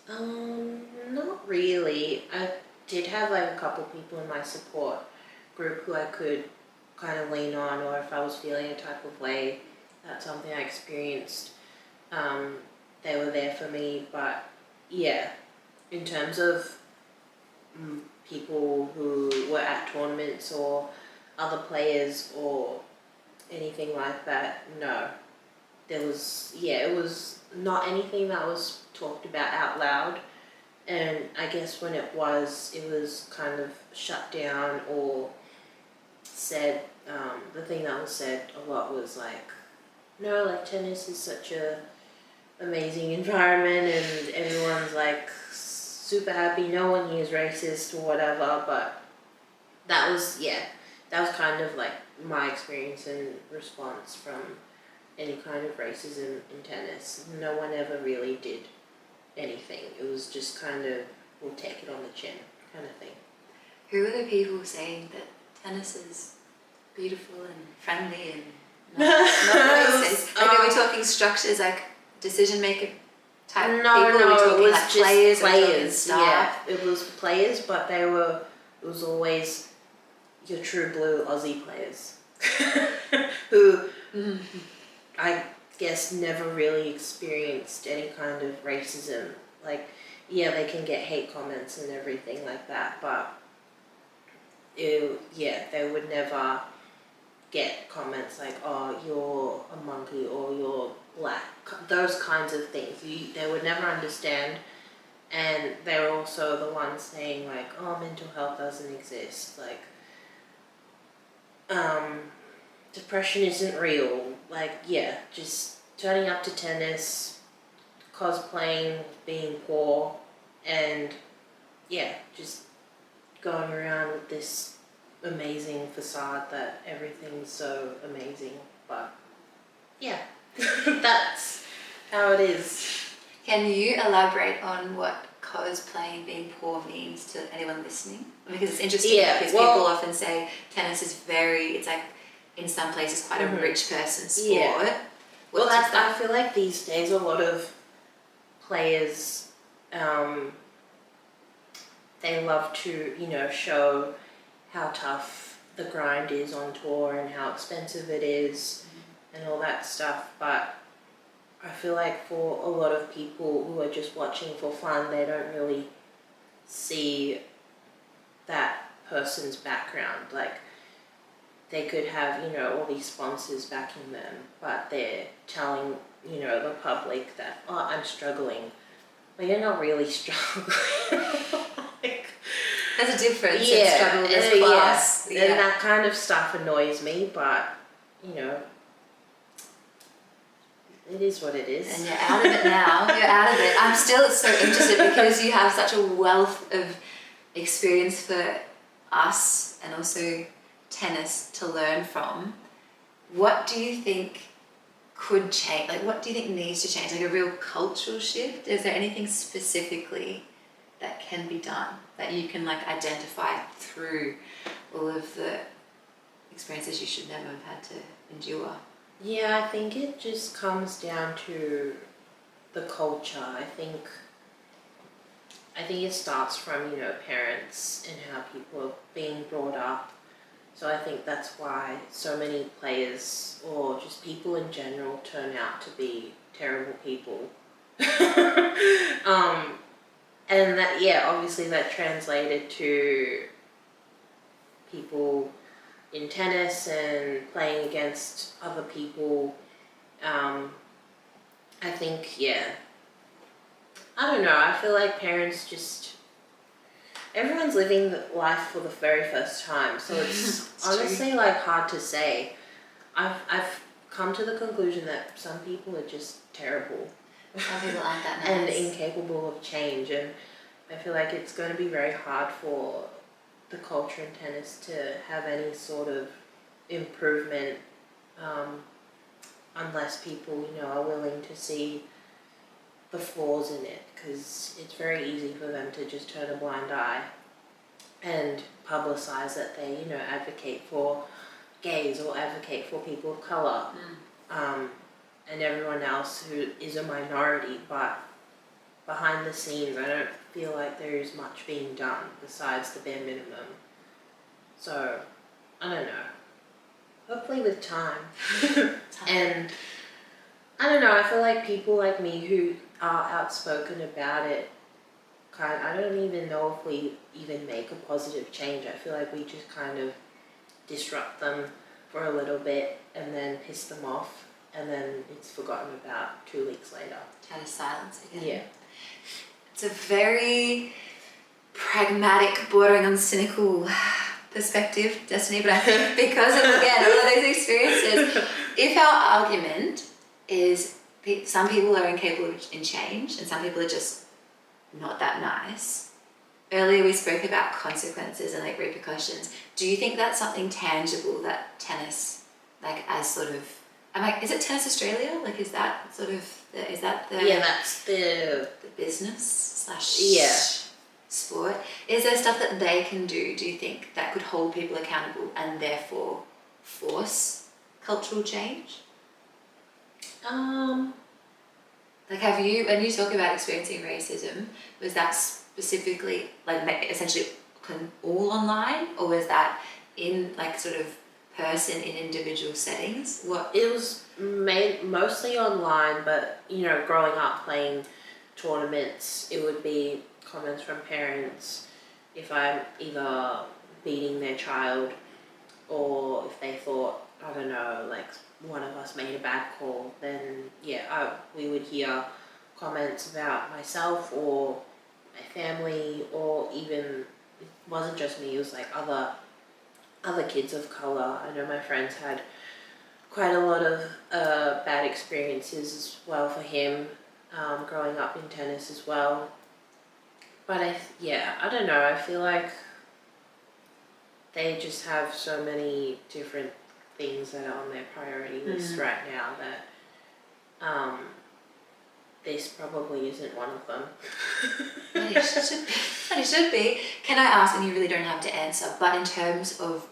Not really. I did have like a couple people in my support group who I could kind of lean on, or if I was feeling a type of way, that's something I experienced, they were there for me. But in terms of people who were at tournaments or other players or anything like that, no. There was, it was not anything that was talked about out loud, and I guess when it was kind of shut down or said, the thing that was said a lot was like, no, like tennis is such a amazing environment and everyone's like super happy, no one here is racist or whatever. But that was kind of like my experience and response from any kind of racism in tennis. No one ever really did anything. It was just kind of, we'll take it on the chin kind of thing. Who are the people saying that tennis is beautiful and friendly and not racist? Like, are we talking structures, like decision maker type people? No, are we talking it was like just players. Players. It was players, but it was always your true blue Aussie players who I guess never really experienced any kind of racism. Like, they can get hate comments and everything like that, but they would never get comments like, oh, you're a monkey or you're black, those kinds of things. They would never understand. And they were also the ones saying like, oh, mental health doesn't exist. Like, depression isn't real. Like, yeah, just turning up to tennis, cosplaying, being poor, and yeah, just going around with this amazing facade that everything's so amazing. But yeah, that's how it is. Can you elaborate on what cosplaying being poor means to anyone listening? Because it's interesting because people often say tennis is it's like in some places quite a rich person's sport. Yeah. Well, I feel like these days a lot of players, they love to, show how tough the grind is on tour and how expensive it is and all that stuff. But I feel like for a lot of people who are just watching for fun, they don't really see that person's background. Like, they could have, all these sponsors backing them, but they're telling, the public that, oh, I'm struggling. But you're not really struggling. There's a difference in struggle, there's class. Yeah. And that kind of stuff annoys me, but, it is what it is. And you're out of it now. You're out of it. I'm still so interested because you have such a wealth of experience for us and also tennis to learn from. What do you think could change? Like, what do you think needs to change? Like a real cultural shift? Is there anything specifically that can be done that you can identify through all of the experiences you should never have had to endure? Yeah, I think it just comes down to the culture. I think it starts from, parents and how people are being brought up. So I think that's why so many players or just people in general turn out to be terrible people. And that, obviously that translated to people in tennis and playing against other people. I think, I don't know, I feel like parents just, everyone's living life for the very first time, so it's honestly hard to say. I've come to the conclusion that some people are just terrible. Some people aren't that nice. And incapable of change, and I feel like it's going to be very hard for the culture in tennis to have any sort of improvement unless people, are willing to see the flaws in it, because it's very easy for them to just turn a blind eye and publicize that they, advocate for gays or advocate for people of color, and everyone else who is a minority, but behind the scenes I don't feel like there is much being done besides the bare minimum. So, I don't know. Hopefully with time. And I don't know, I feel like people like me who are outspoken about it, I don't even know if we even make a positive change. I feel like we just kind of disrupt them for a little bit and then piss them off, and then it's forgotten about 2 weeks later. Tennis silence again. Yeah. It's a very pragmatic, bordering on cynical perspective, Destanee, but I think because of, again, all of those experiences, if our argument is some people are incapable in change and some people are just not that nice. Earlier we spoke about consequences and repercussions. Do you think that's something tangible that tennis, as sort of, is it Tennis Australia? Is that sort of, is that the... Yeah, that's the business / sport? Is there stuff that they can do you think, that could hold people accountable and therefore force cultural change? Have you, when you talk about experiencing racism, was that specifically, essentially all online, or was that in, sort of person in individual settings? What? It was mostly online, but, growing up playing tournaments, it would be comments from parents if I'm either beating their child or if they thought, I don't know, one of us made a bad call, then we would hear comments about myself or my family, or even, it wasn't just me, it was other kids of colour. I know my friends had quite a lot of bad experiences as well for him, growing up in tennis as well. But I don't know, I feel like they just have so many different things that are on their priority list right now that this probably isn't one of them. But it should be. But it should be. Can I ask, and you really don't have to answer, but in terms of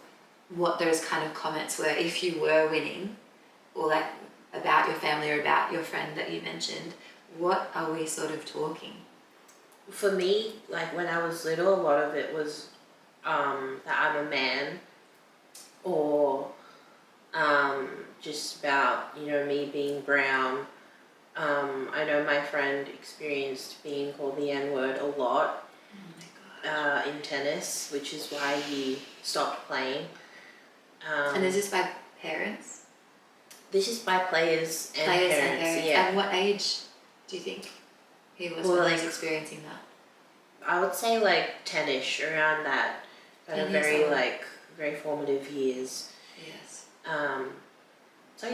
what those kind of comments were, if you were winning, or like about your family or about your friend that you mentioned, what are we sort of talking? For me, like when I was little, a lot of it was that I'm a man, or just about, you know, me being brown. I know my friend experienced being called the N-word a lot in tennis, which is why he stopped playing. And is this by parents? This is by players and parents. Yeah. And what age do you think he was when he was experiencing that? I would say like 10-ish, around that. At a very formative years. Yes. So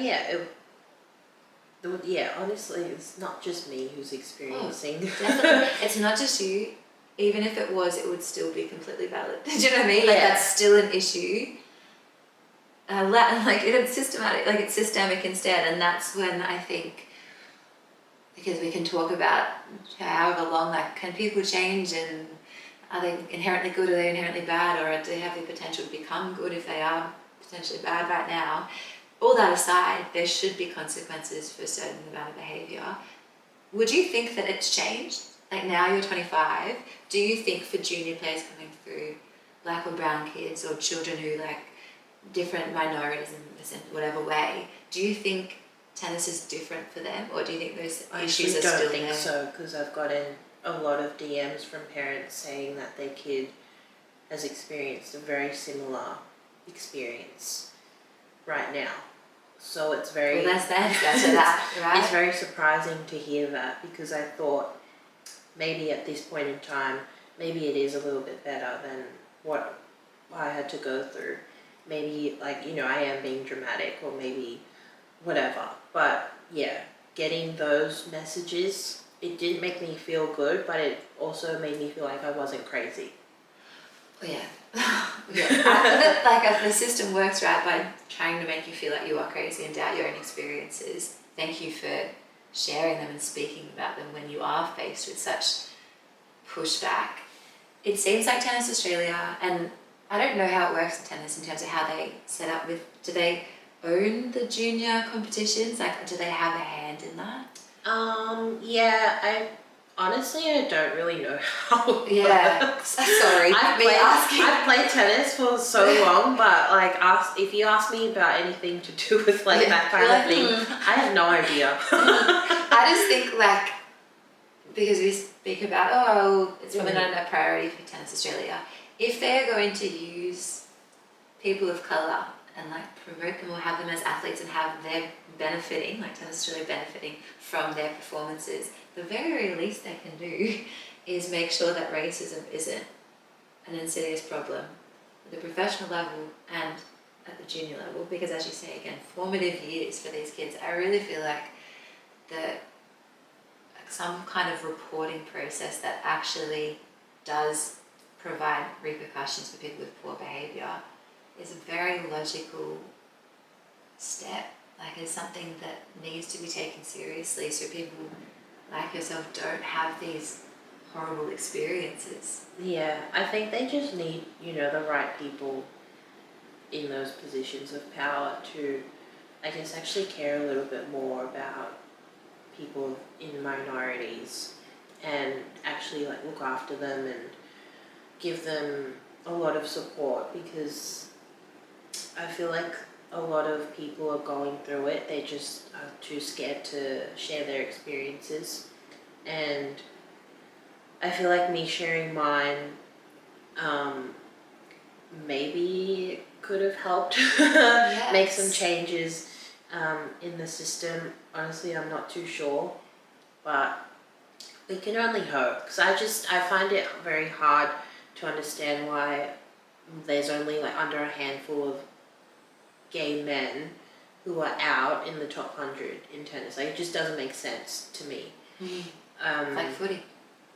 honestly, it's not just me who's experiencing. Definitely. It's not just you. Even if it was, it would still be completely valid. Do you know what I mean? Like that's still an issue. It's systematic, like it's systemic instead, and that's when I think, because we can talk about however long, like, can people change, and are they inherently good, or are they inherently bad, or do they have the potential to become good if they are potentially bad right now? All that aside, there should be consequences for a certain amount of behaviour. Would you think that it's changed? Like now you're 25, do you think for junior players coming through, black or brown kids, or children who like different minorities in whatever way, do you think tennis is different for them, or do you think those issues are still there? I don't think so, because I've gotten a lot of DMs from parents saying that their kid has experienced a very similar experience right now. So it's very... Well, that's the answer to that, right? It's very surprising to hear that, because I thought maybe at this point in time, maybe it is a little bit better than what I had to go through. Maybe, like, you know, I am being dramatic, or maybe whatever. But yeah, getting those messages, it did make me feel good, but it also made me feel like I wasn't crazy. Yeah. The system works, right, by trying to make you feel like you are crazy and doubt your own experiences. Thank you for sharing them and speaking about them when you are faced with such pushback. It seems like Tennis Australia, and I don't know how it works in tennis in terms of how they set up with, do they own the junior competitions? Like, do they have a hand in that? I don't really know how it works. Sorry. I've played tennis for so long, but like, if you ask me about anything to do with like that kind of thing, I have no idea. I just think, like, because we speak about, it's probably not a priority for Tennis Australia. If they're going to use people of colour and like promote them or have them as athletes and have them benefiting, like Tennis Australia benefiting from their performances, the very least they can do is make sure that racism isn't an insidious problem at the professional level and at the junior level, because as you say, again, formative years for these kids. I really feel like some kind of reporting process that actually does provide repercussions for people with poor behaviour is a very logical step. Like, it's something that needs to be taken seriously so people like yourself don't have these horrible experiences. Yeah, I think they just need, you know, the right people in those positions of power to, I guess, actually care a little bit more about people in minorities and actually like look after them and give them a lot of support, because I feel like a lot of people are going through it. They just are too scared to share their experiences, and I feel like me sharing mine maybe could have helped make some changes in the system. Honestly, I'm not too sure, but we can only hope, because I find it very hard to understand why there's only like under a handful of gay men who are out in the top 100 in tennis. Like, it just doesn't make sense to me. Like footy.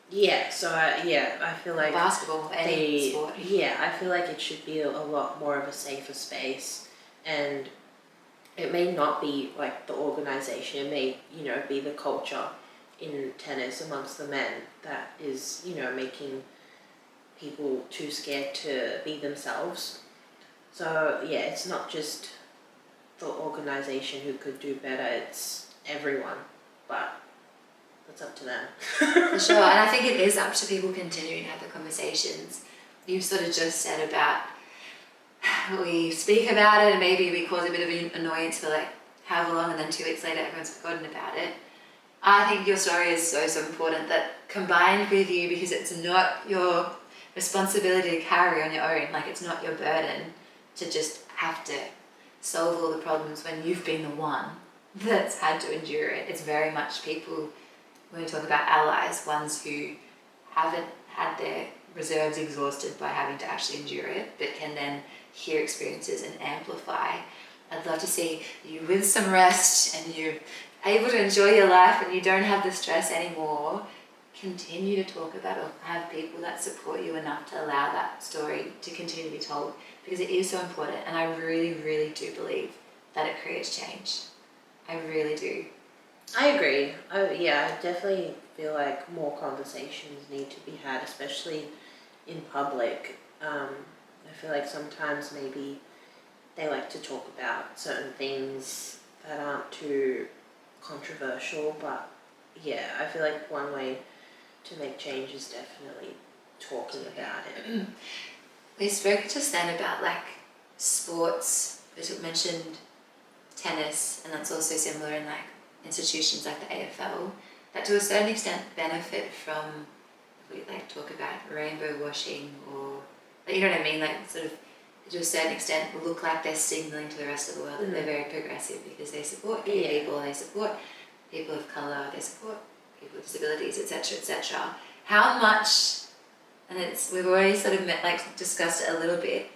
Yeah, so I feel like basketball, any sport. Yeah, I feel like it should be a lot more of a safer space, and it may not be like the organisation, it may, be the culture in tennis amongst the men that is, making people too scared to be themselves. So yeah, it's not just the organisation who could do better, it's everyone, but it's up to them. For sure, and I think it is up to people continuing to have the conversations. You've sort of just said about we speak about it and maybe we cause a bit of an annoyance for like however long, and then 2 weeks later everyone's forgotten about it. I think your story is so important that combined with you, because it's not your responsibility to carry on your own, like it's not your burden to just have to solve all the problems when you've been the one that's had to endure it. It's very much people, when we talk about allies, ones who haven't had their reserves exhausted by having to actually endure it, but can then hear experiences and amplify. I'd love to see you with some rest and you're able to enjoy your life and you don't have the stress anymore. Continue to talk about or have people that support you enough to allow that story to continue to be told, because it is so important, and I really, really do believe that it creates change. I really do. I agree. I definitely feel like more conversations need to be had, especially in public. I feel like sometimes maybe they like to talk about certain things that aren't too controversial, but yeah, I feel like one way to make change is definitely talking about it. We spoke just then about like sports. We mentioned tennis, and that's also similar in like institutions like the AFL that to a certain extent benefit from, if we like talk about rainbow washing, or you know what I mean, like sort of to a certain extent look like they're signalling to the rest of the world that they're very progressive because they support gay people, they support people of colour, they support people with disabilities, etc., etc. How much, and we've already sort of discussed it a little bit,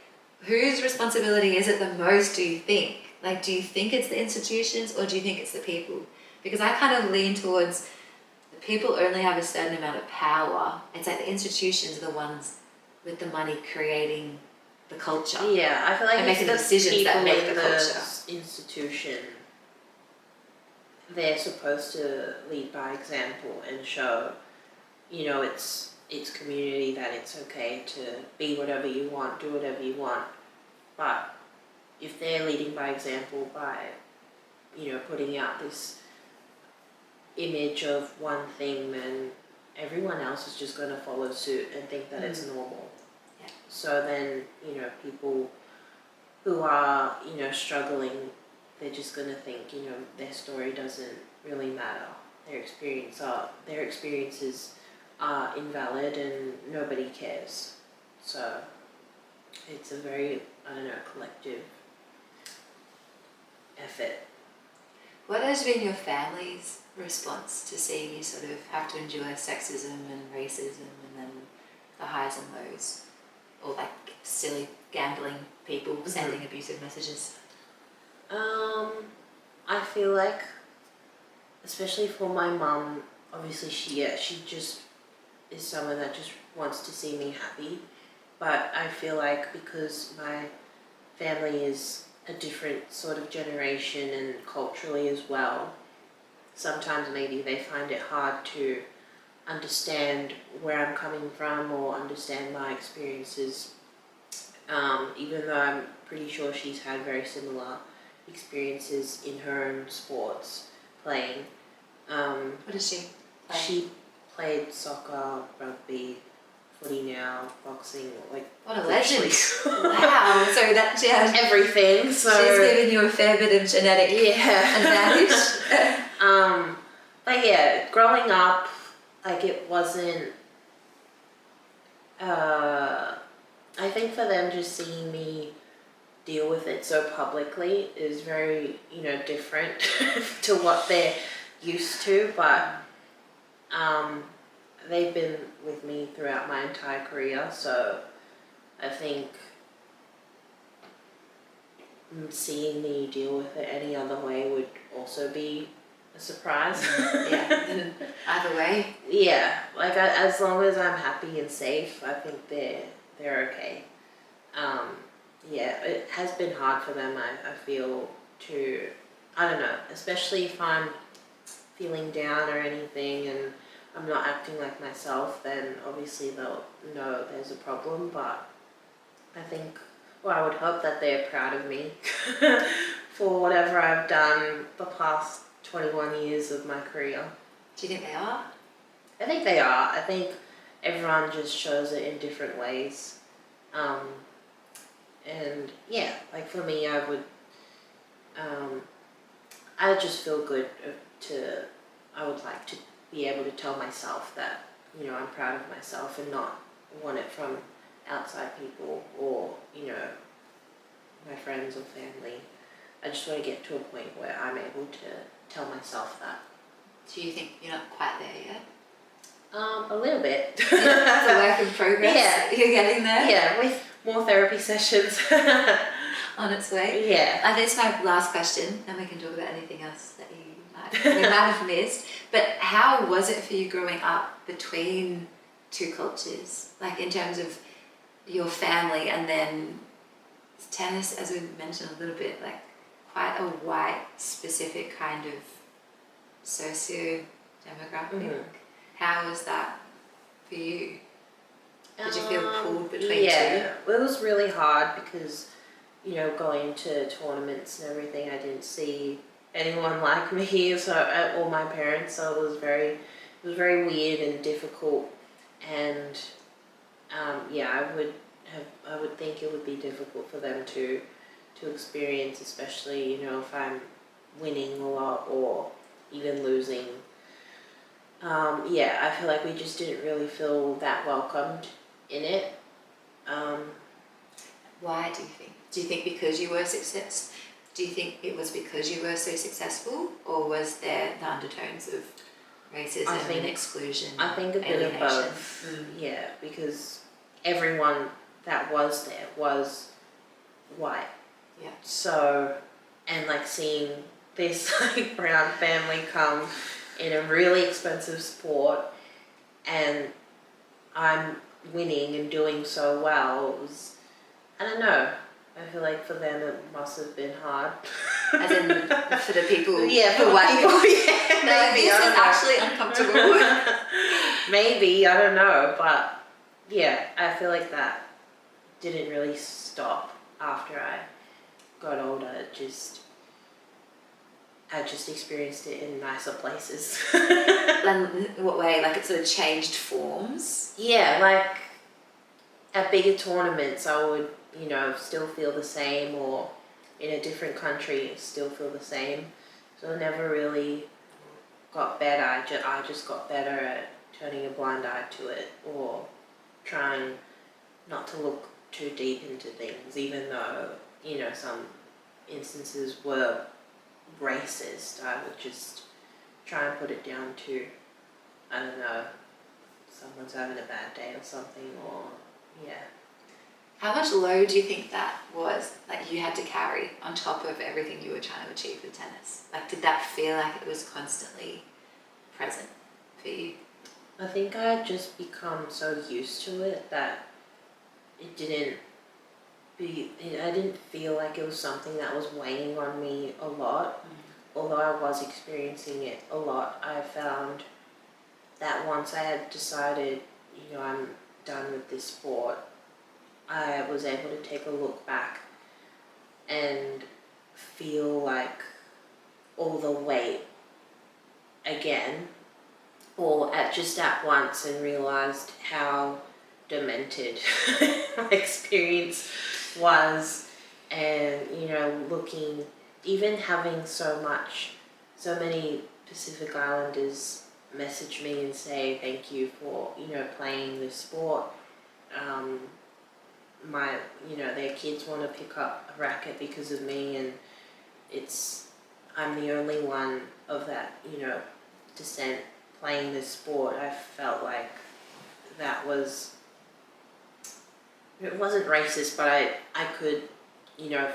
whose responsibility is it the most, do you think? Like, do you think it's the institutions or do you think it's the people? Because I kind of lean towards the people only have a certain amount of power. It's like the institutions are the ones with the money creating the culture. Yeah, I feel like and it's making the decisions people that make in the culture. Institution, they're supposed to lead by example and show, it's community that it's okay to be whatever you want, do whatever you want. But if they're leading by example by, putting out this image of one thing, then everyone else is just going to follow suit and think that it's normal. Yeah. So then, people who are, struggling, they're just going to think, their story doesn't really matter. Their experiences are invalid and nobody cares. So it's a very, collective effort. What has been your family's response to seeing you sort of have to endure sexism and racism and then the highs and lows? Or like silly gambling people sending abusive messages? I feel like, especially for my mum, obviously she just is someone that just wants to see me happy. But I feel like because my family is a different sort of generation and culturally as well, sometimes maybe they find it hard to understand where I'm coming from or understand my experiences, even though I'm pretty sure she's had very similar experiences in her own sports playing. What does she play? She played soccer, rugby, footy now, boxing, like what a legend! Wow, so that she has everything. So she's given you a fair bit of genetic advantage. But yeah, growing up, like it wasn't. I think for them just seeing me deal with it so publicly is very, different to what they're used to. But they've been with me throughout my entire career, so I think seeing me deal with it any other way would also be a surprise. Yeah, either way. Yeah, like as long as I'm happy and safe, I think they're okay. Yeah, it has been hard for them, I feel, to, I don't know, especially if I'm feeling down or anything and I'm not acting like myself, then obviously they'll know there's a problem, but I think, well, I would hope that they're proud of me for whatever I've done the past 21 years of my career. Do you think they are? I think they are. I think everyone just shows it in different ways. And yeah, like for me, I just feel good I would like to be able to tell myself that, I'm proud of myself and not want it from outside people or, my friends or family. I just want to get to a point where I'm able to tell myself that. Do you think you're not quite there yet? A little bit. It's a work in progress. Yeah. You're getting there? Yeah, with more therapy sessions. On its way? Yeah. I think it's my last question, and we can talk about anything else that we might have missed. But how was it for you growing up between two cultures? Like in terms of your family and then tennis, as we mentioned a little bit, like quite a white specific kind of socio-demographic. Mm-hmm. How was that for you? Did you feel pulled between two? Yeah, it was really hard because, going to tournaments and everything, I didn't see anyone like me, or my parents, so it was very weird and difficult, and I would think it would be difficult for them to experience, especially, if I'm winning a lot or even losing. I feel like we just didn't really feel that welcomed in it. Why do you think? Do you think because you were success? Do you think it was because you were so successful, or was there the undertones of racism and exclusion? I think a bit of both. Yeah, because everyone that was there was white. Yeah. So, and like seeing this like brown family come in a really expensive sport, and I'm winning and doing so well. It was, I don't know. I feel like for them it must have been hard. As in for the people, yeah, for white people. Yeah, no, maybe. This is actually uncomfortable. Maybe, I don't know, but yeah, I feel like that didn't really stop after I got older. I just experienced it in nicer places. And in what way? Like it sort of changed forms? Yeah, like at bigger tournaments I would, still feel the same, or in a different country still feel the same. So I never really got better. I just got better at turning a blind eye to it, or trying not to look too deep into things, even though, some instances were racist. I would just try and put it down to, I don't know, someone's having a bad day or something, or yeah. How much load do you think that was, like you had to carry on top of everything you were trying to achieve with tennis? Like did that feel like it was constantly present for you? I think I had just become so used to it that I didn't feel like it was something that was weighing on me a lot. Although I was experiencing it a lot, I found that once I had decided, I'm done with this sport, I was able to take a look back and feel like all the weight again, or at once, and realized how demented my experience was, and looking, even having so many Pacific Islanders message me and say thank you for playing this sport. Their kids want to pick up a racket because of me, and I'm the only one of that descent playing this sport. I felt like that was, it wasn't racist, but I could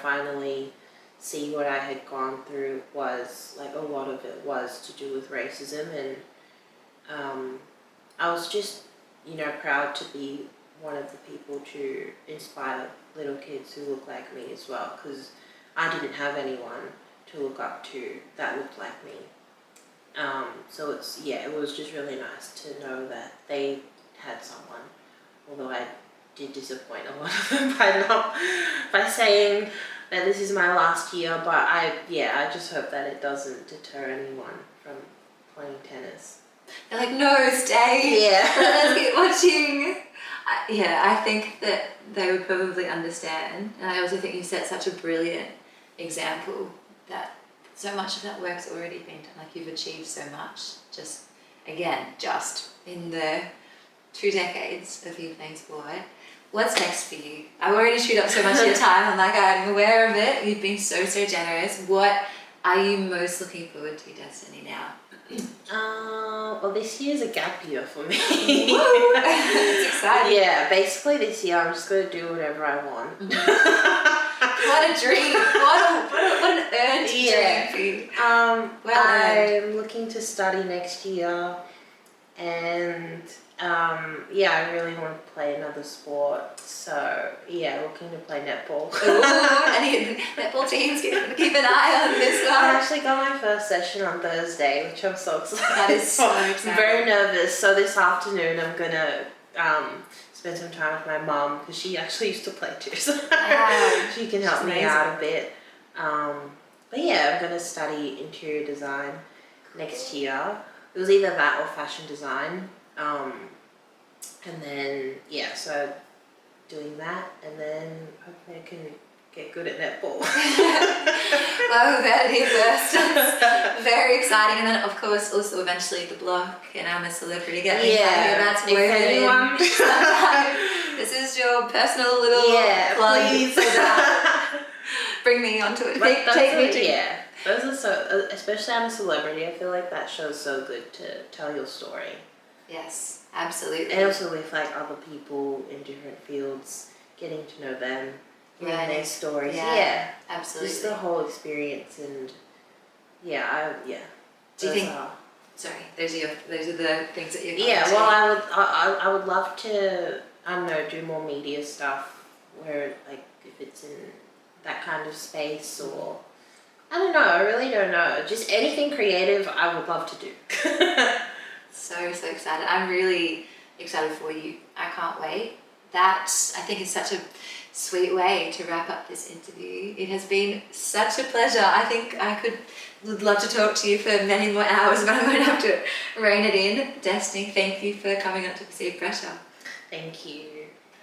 finally see what I had gone through was, like, a lot of it was to do with racism, and I was just, proud to be one of the people to inspire little kids who look like me as well, because I didn't have anyone to look up to that looked like me. So it was just really nice to know that they had someone, although I did disappoint a lot of them by saying that this is my last year, but I just hope that it doesn't deter anyone from playing tennis. They're like, no, stay. Yeah. Let's keep watching. I think that they would probably understand. And I also think you set such a brilliant example that so much of that work's already been done. Like, you've achieved so much just in the 2 decades of you playing sport. What's next for you? I've already chewed up so much of your time. I'm like, I'm aware of it. You've been so generous. What are you most looking forward to, Destanee, now? Well, this year's a gap year for me. It's exciting. Yeah, basically this year I'm just going to do whatever I want. What a dream. What an earned dream for you. I'm looking to study next year, and I really want to play another sport, so looking to play netball. Ooh, any netball teams, keep an eye on this one. I actually got my first session on Thursday, which I'm so excited. That is so exciting. I'm very nervous, so this afternoon I'm going to spend some time with my mum, because she actually used to play too, so she can help me out a bit. But I'm going to study interior design next year. It was either that or fashion design. And then, so doing that, and then hopefully I can get good at netball. Well, that is first. Very exciting. And then, of course, also eventually the block and I'm a Celebrity. That's woven in. This is your personal little plug. Please. Bring me onto it. Take me to those are so, especially I'm a Celebrity, I feel like that show's so good to tell your story. Yes, absolutely. And also with like other people in different fields, getting to know them, hearing their stories. Yeah, absolutely. Just the whole experience, and do you think? Sorry, those are the things that you're. Yeah, well, I would love to do more media stuff, where like if it's in that kind of space, or I don't know. I really don't know. Just anything creative, I would love to do. So excited. I'm really excited for you. I can't wait. That, I think, is such a sweet way to wrap up this interview. It has been such a pleasure. I think I would love to talk to you for many more hours, but I'm going to have to rein it in. Destanee, thank you for coming up to Perceived Pressure. Thank you.